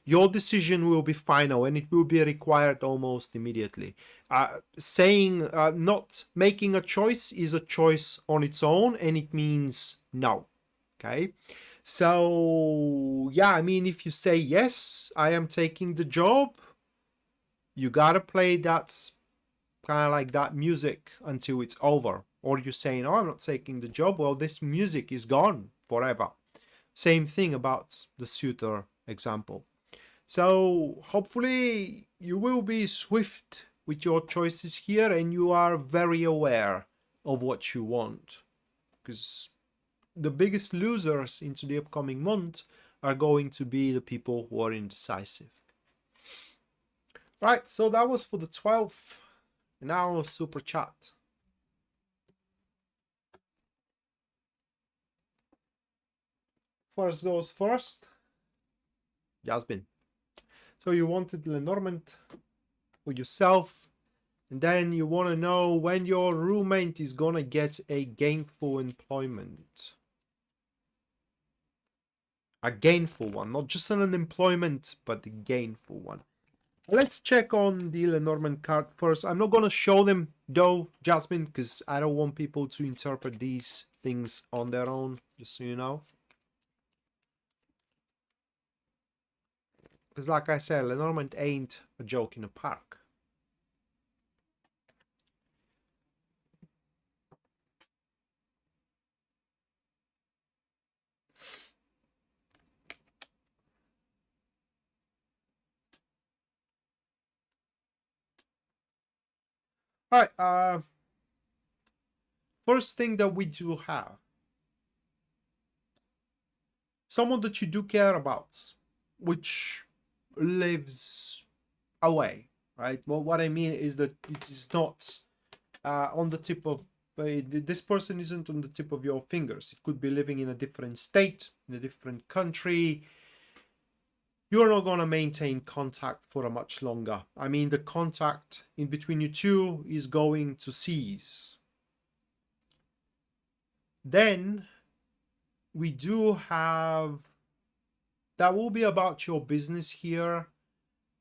your decision will be final and it will be required almost immediately. Not making a choice is a choice on its own, and it means no. Okay, so yeah, I mean, if you say yes, I am taking the job, you gotta play that kind of like that music until it's over. Or you say, no, I'm not taking the job, well, this music is gone forever. Same thing about the suitor example. So hopefully you will be swift with your choices here, and you are very aware of what you want, because the biggest losers into the upcoming month are going to be the people who are indecisive. Right, so that was for the 12th. Now super chat. First goes first. Jasmine. So you wanted Lenormand for yourself, and then you want to know when your roommate is gonna get a gainful employment. A gainful one, not just an unemployment, but a gainful one. Let's check on the Lenormand card first. I'm not gonna show them though, Jasmine, because I don't want people to interpret these things on their own, just so you know. Because like I said, Lenormand ain't a joke in a park. All right, first thing that we do have, someone that you do care about, which lives away, right? Well, what I mean is that it is not on the tip of, this person isn't on the tip of your fingers. It could be living in a different state, in a different country. You're not going to maintain contact for a much longer. I mean, the contact in between you two is going to cease. Then we do have, that will be about your business here,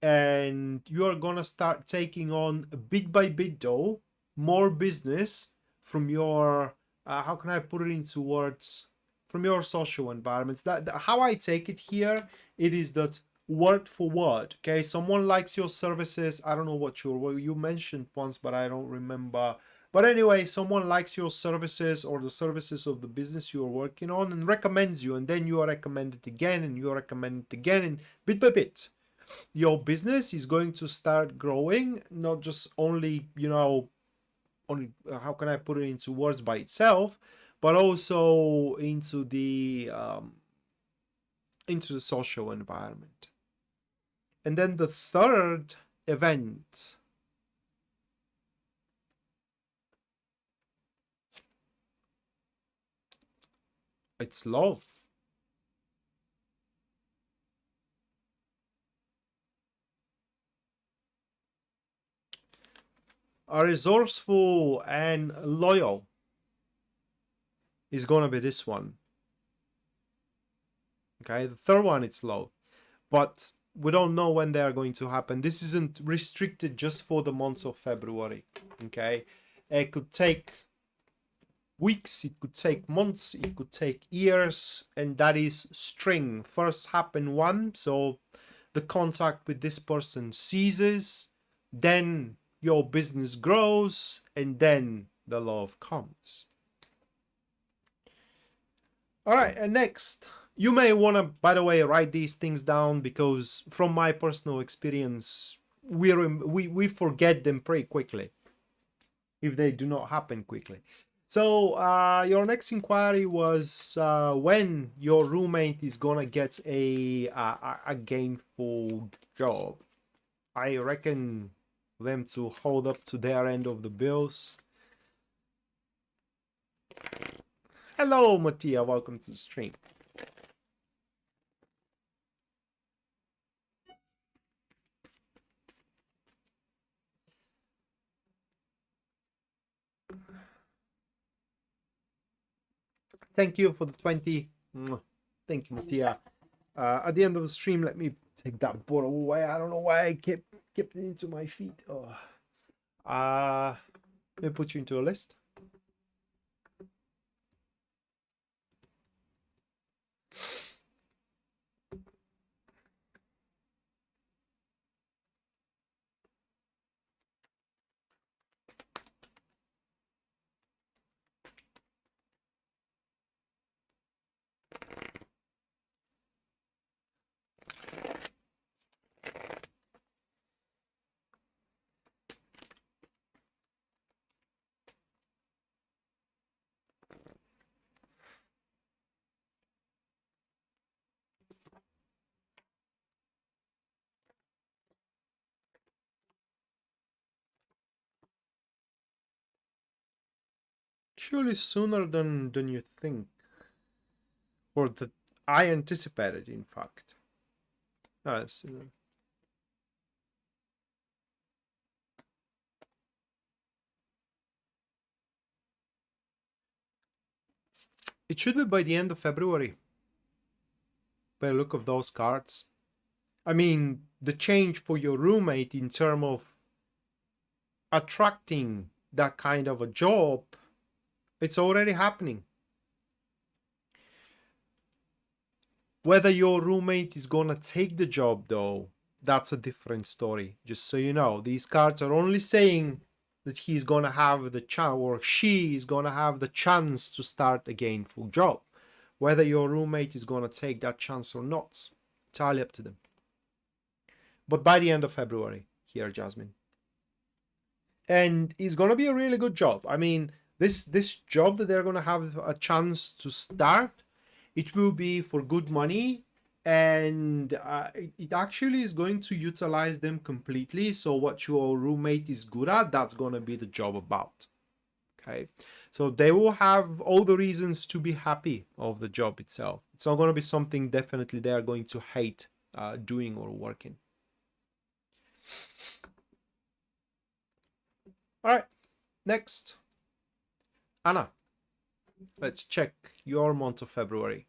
and you're going to start taking on bit by bit though, more business from your, how can I put it into words, from your social environments. That how I take it here, it is that word for word. Okay, someone likes your services. I don't know what you mentioned once, but I don't remember. But anyway, someone likes your services or the services of the business you're working on and recommends you, and then you are recommended again, and you are recommended again, and bit by bit your business is going to start growing, not just only, you know, only, how can I put it into words, by itself, but also into the social environment. And then the third event, it's love. Are resourceful and loyal is gonna be this one. Okay, the third one, it's love, but we don't know when they are going to happen. This isn't restricted just for the month of February. Okay, it could take weeks, it could take months, it could take years, and that is string. First happen one, so the contact with this person ceases, then your business grows, and then the love comes. All right, and next, you may want to, by the way, write these things down, because from my personal experience, we forget them pretty quickly. if they do not happen quickly. So your next inquiry was when your roommate is gonna get a gainful job. I reckon them to hold up to their end of the bills. Hello, Mattia. Welcome to the stream. Thank you for the 20. Thank you, Mattia. At the end of the stream, let me take that bottle away. I don't know why I kept it into my feet. Oh. Let me put you into a list. Surely sooner than you think, or that I anticipated, in fact. It should be by the end of February, by the look of those cards. I mean, the change for your roommate in terms of attracting that kind of a job, it's already happening. Whether your roommate is gonna take the job, though, that's a different story. Just so you know, these cards are only saying that he's gonna have the chance, or she is gonna have the chance to start a gainful job. Whether your roommate is gonna take that chance or not, entirely up to them. But by the end of February, here, Jasmine. And it's gonna be a really good job. I mean, this job that they're gonna have a chance to start, it will be for good money, and it actually is going to utilize them completely. So what your roommate is good at, that's gonna be the job about. Okay, so they will have all the reasons to be happy of the job itself. It's not gonna be something definitely they're going to hate doing or working. All right, next, Anna. Let's check your month of February.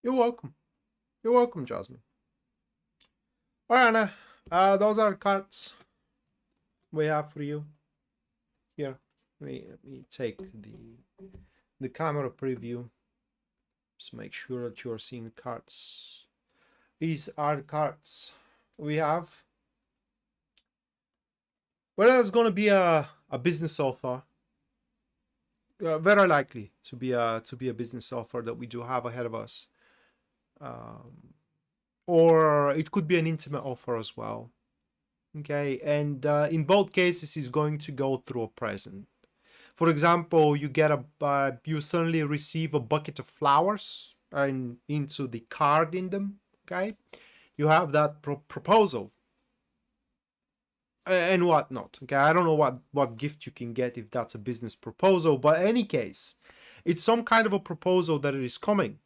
You're welcome. You're welcome, Jasmine. All right, Anna. Those are cards we have for you. Here, let me take the camera preview. Just make sure that you are seeing the cards. These are the cards we have. Well, there's gonna be a business offer. Very likely to be a business offer that we do have ahead of us. Or it could be an intimate offer as well. Okay, and in both cases, it's going to go through a present. For example, you get you suddenly receive a bucket of flowers and into the card in them. Okay, you have that proposal and whatnot. Okay, I don't know what gift you can get if that's a business proposal, but in any case, it's some kind of a proposal that it is coming.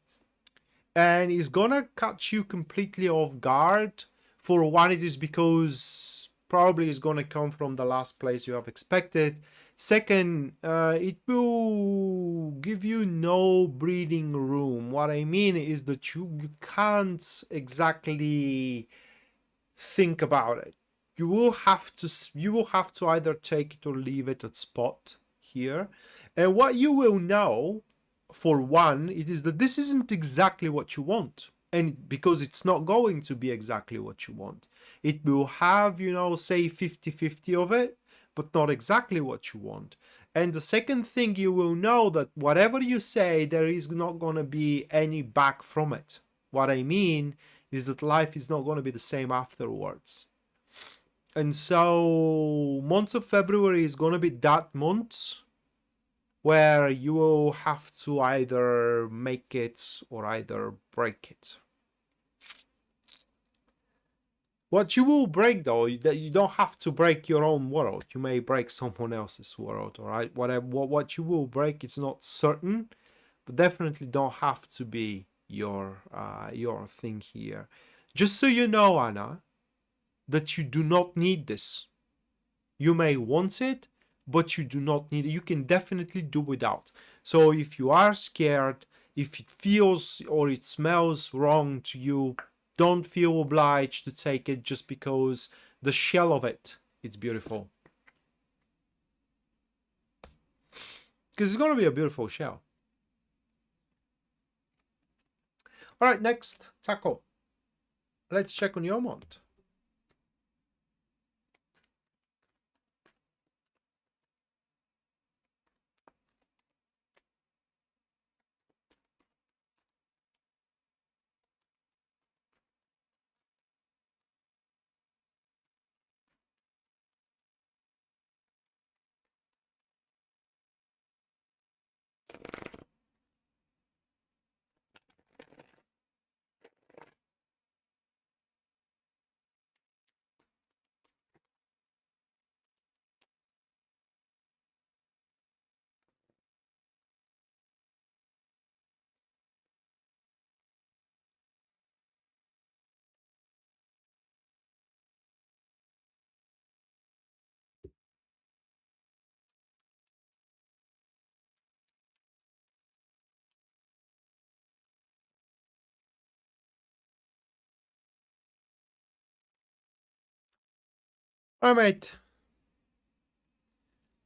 And it's gonna catch you completely off guard. For one, it is because probably is going to come from the last place you have expected. Second, it will give you no breathing room. What I mean is that you can't exactly think about it. You will have to either take it or leave it at spot here. And what you will know, for one, it is that this isn't exactly what you want. And because it's not going to be exactly what you want. It will have, you know, say 50-50 of it, but not exactly what you want. And the second thing, you will know that whatever you say, there is not going to be any back from it. What I mean is that life is not going to be the same afterwards. And so month of February is going to be that month where you will have to either make it or either break it. What you will break, though, that you don't have to break your own world. You may break someone else's world, all right? What you will break, it's not certain, but definitely don't have to be your thing here. Just so you know, Anna, that you do not need this. You may want it, but you do not need it. You can definitely do without. So if you are scared, if it feels or it smells wrong to you, don't feel obliged to take it just because the shell of it is beautiful. Because it's going to be a beautiful shell. All right, next, Taco. Let's check on your month. All right, mate.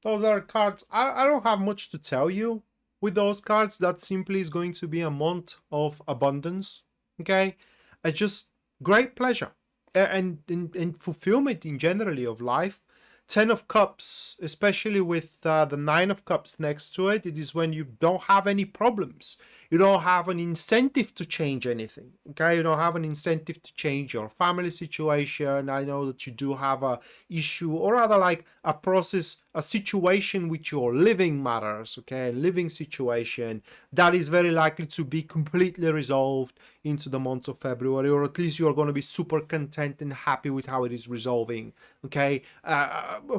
Those are cards. I don't have much to tell you with those cards. That simply is going to be a month of abundance. Okay? It's just great pleasure and fulfillment in generally of life. 10 of Cups, especially with the 9 of Cups next to it, it is when you don't have any problems. You don't have an incentive to change anything, okay? You don't have an incentive to change your family situation. I know that you do have a issue, or rather like a process, a situation which your living matters, okay? Living situation that is very likely to be completely resolved into the month of February, or at least you're going to be super content and happy with how it is resolving, okay?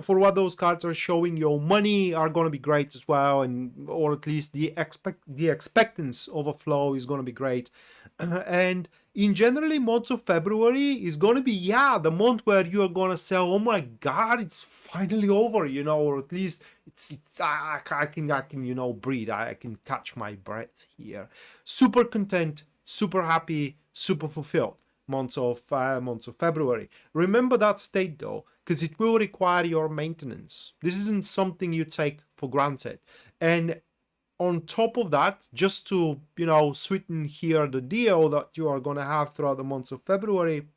For what those cards are showing, your money are going to be great as well, and or at least the expectance of a flow is going to be great. And in generally, month of February is going to be, the month where you are going to say, oh my God, it's finally over, you know, or at least it's I can, you know, breathe. I can catch my breath here. Super content, super happy, super fulfilled. Months of February. Remember that state though, because it will require your maintenance. This isn't something you take for granted. And on top of that, just to, you know, sweeten here the deal that you are going to have throughout the months of February,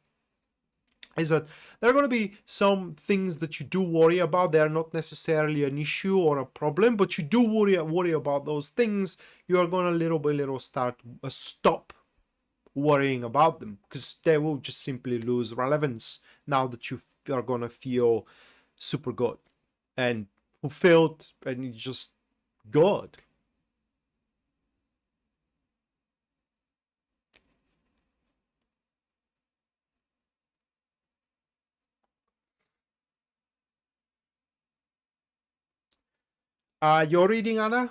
is that there are going to be some things that you do worry about. They're not necessarily an issue or a problem, but you do worry about those things. You are going to little by little stop worrying about them, because they will just simply lose relevance now that you are going to feel super good and fulfilled and just good. You're reading, Anna?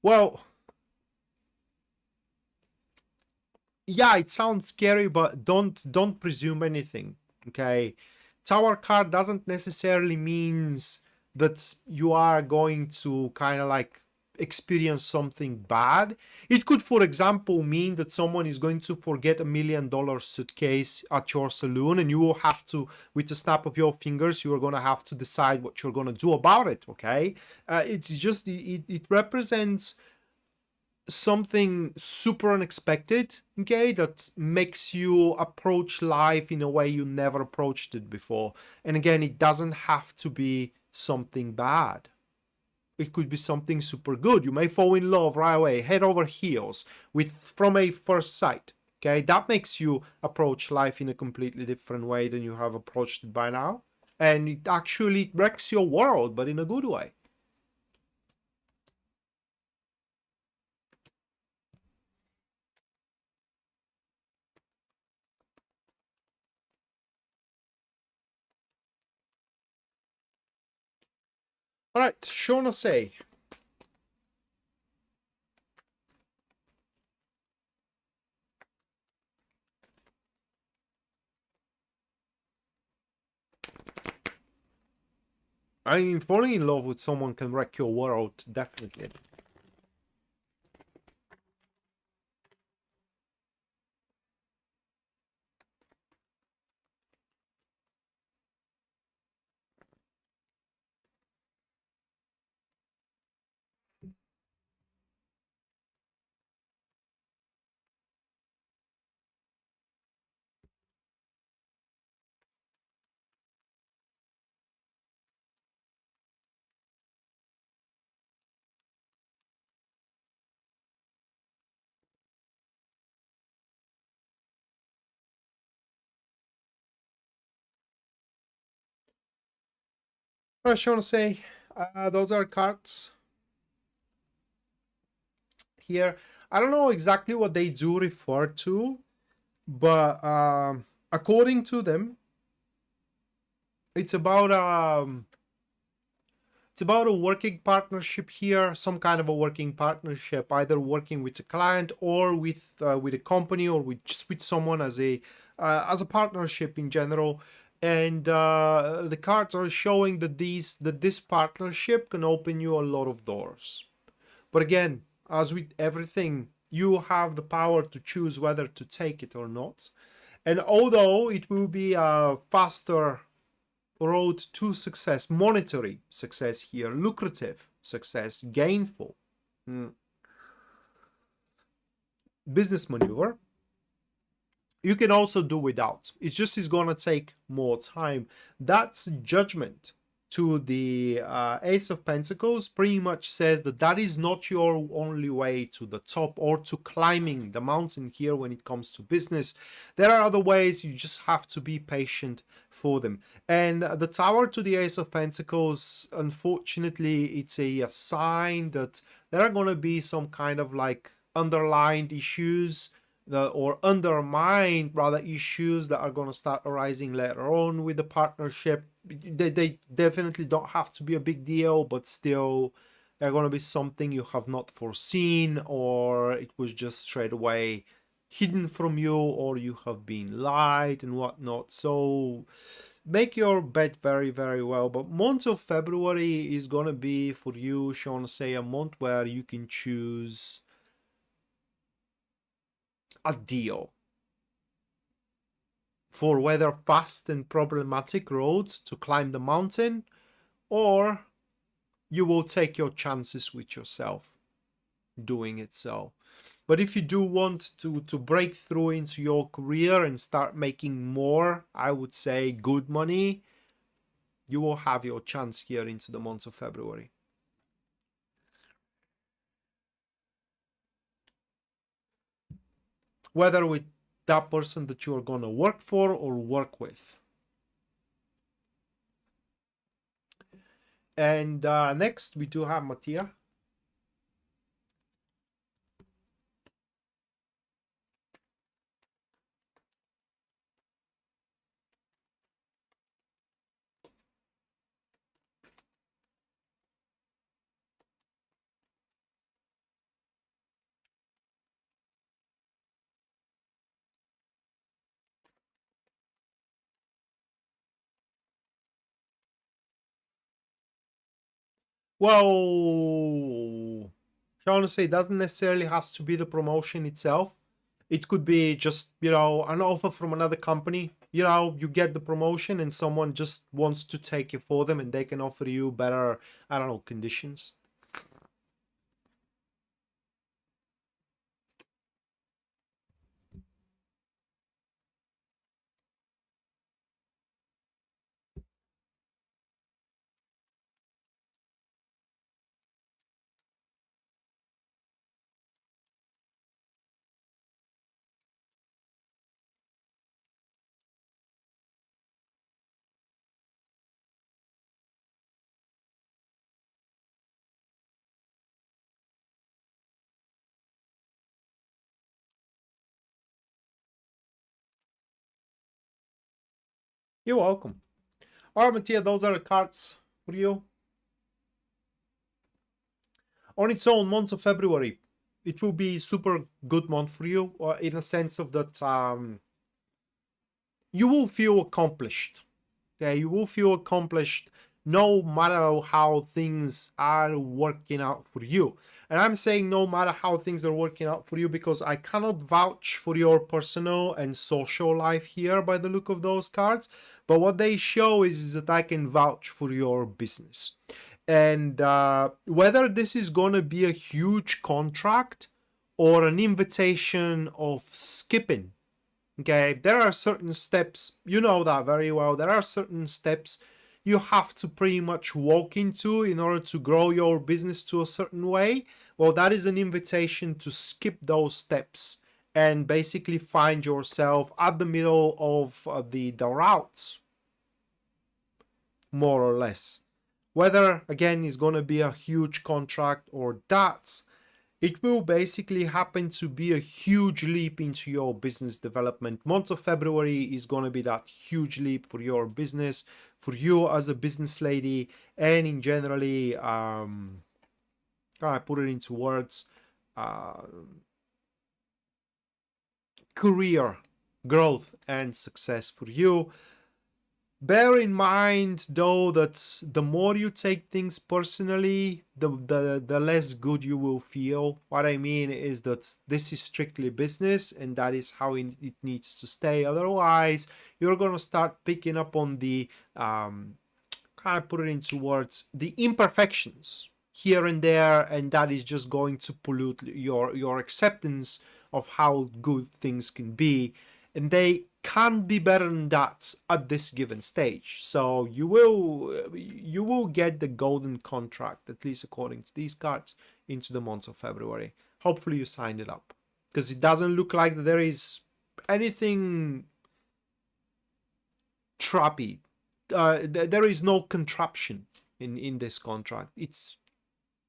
Well, yeah, it sounds scary, but don't presume anything, okay? Tower card doesn't necessarily means that you are going to kind of like experience something bad. It could, for example, mean that someone is going to forget $1 million suitcase at your saloon, and you will have to, with the snap of your fingers, you are going to have to decide what you're going to do about it. Okay, it's just it represents something super unexpected, okay, that makes you approach life in a way you never approached it before. And again, it doesn't have to be something bad. It could be something super good. You may fall in love right away, head over heels, with from a first sight. Okay, that makes you approach life in a completely different way than you have approached it by now. And it actually wrecks your world, but in a good way. All right, Shauna say. I mean, falling in love with someone can wreck your world, definitely. I just want to say, those are cards here. I don't know exactly what they do refer to, but according to them, it's about a working partnership here, some kind of a working partnership, either working with a client or with a company, or with just with someone as a partnership in general. And the cards are showing that this partnership can open you a lot of doors. But again, as with everything, you have the power to choose whether to take it or not. And although it will be a faster road to success, monetary success here, lucrative success, gainful business maneuver, you can also do without. It's going to take more time. That's judgment to the Ace of Pentacles. Pretty much says that that is not your only way to the top or to climbing the mountain here when it comes to business. There are other ways. You just have to be patient for them. And the Tower to the Ace of Pentacles, unfortunately, it's a sign that there are going to be some kind of like underlined issues or undermine rather issues that are going to start arising later on with the partnership. They definitely don't have to be a big deal, but still they're going to be something you have not foreseen, or it was just straight away hidden from you, or you have been lied and whatnot. So make your bet very, very well. But month of February is going to be for you, Sean, say a month where you can choose a deal for whether fast and problematic roads to climb the mountain, or you will take your chances with yourself doing it so. But if you do want to break through into your career and start making more, I would say good money, you will have your chance here into the month of February. Whether with that person that you're going to work for or work with. And next we do have Mattia. Well, I want to say, it doesn't necessarily has to be the promotion itself. It could be just, you know, an offer from another company. You know, you get the promotion and someone just wants to take you for them and they can offer you better, I don't know, conditions. You're welcome. All right, Mattia, those are the cards for you. On its own, month of February, it will be super good month for you, or in a sense of that you will feel accomplished. Okay, you will feel accomplished no matter how things are working out for you. And I'm saying no matter how things are working out for you because I cannot vouch for your personal and social life here by the look of those cards. But what they show is that I can vouch for your business. And whether this is going to be a huge contract or an invitation of skipping, okay, there are certain steps, you know that very well, there are certain steps you have to pretty much walk into in order to grow your business to a certain way. Well, that is an invitation to skip those steps and basically find yourself at the middle of the routes, more or less. Whether, again, is going to be a huge contract or that, it will basically happen to be a huge leap into your business development. Month of February is going to be that huge leap for your business, for you as a business lady, and in generally, I put it into words, career growth and success for you. Bear in mind, though, that the more you take things personally, the less good you will feel. What I mean is that this is strictly business, and that is how it needs to stay. Otherwise, you're going to start picking up on the, kind of put it into words, the imperfections here and there, and that is just going to pollute your acceptance of how good things can be. And they can be better than that at this given stage. So you will get the golden contract, at least according to these cards, into the month of February. Hopefully you signed it up, because it doesn't look like there is anything trappy. There is no contraption in this contract. It's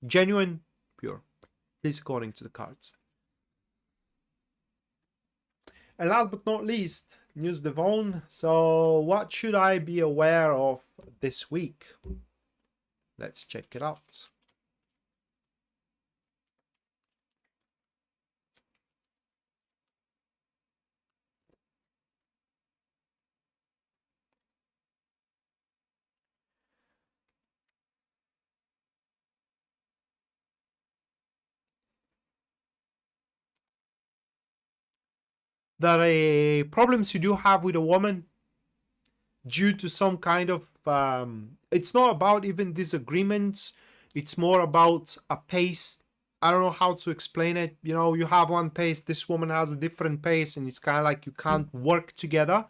genuine, pure, at least according to the cards. And last but not least, News Devon. So what should I be aware of this week? Let's check it out. There are problems you do have with a woman due to some kind of it's not about even disagreements, it's more about a pace. I don't know how to explain it. You know, you have one pace, this woman has a different pace, and it's kind of like you can't work together,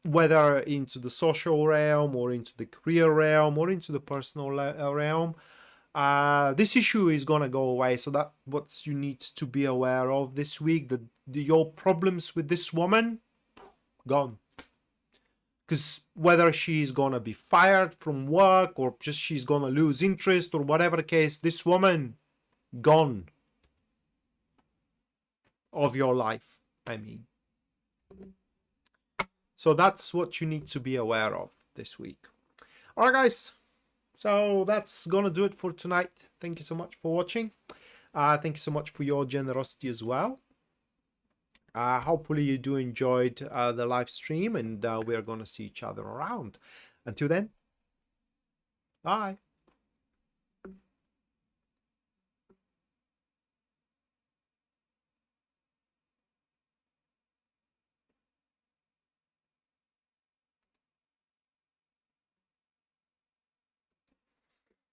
whether into the social realm or into the career realm or into the personal realm. This issue is gonna go away, so that's what you need to be aware of this week. Your problems with this woman, gone. Because whether she's gonna be fired from work or just she's gonna lose interest or whatever the case, this woman, gone of your life, I mean. So that's what you need to be aware of this week. All right, guys. So that's gonna do it for tonight. Thank you so much for watching. Thank you so much for your generosity as well. Hopefully you do enjoyed the live stream, and we're gonna see each other around. Until then, bye.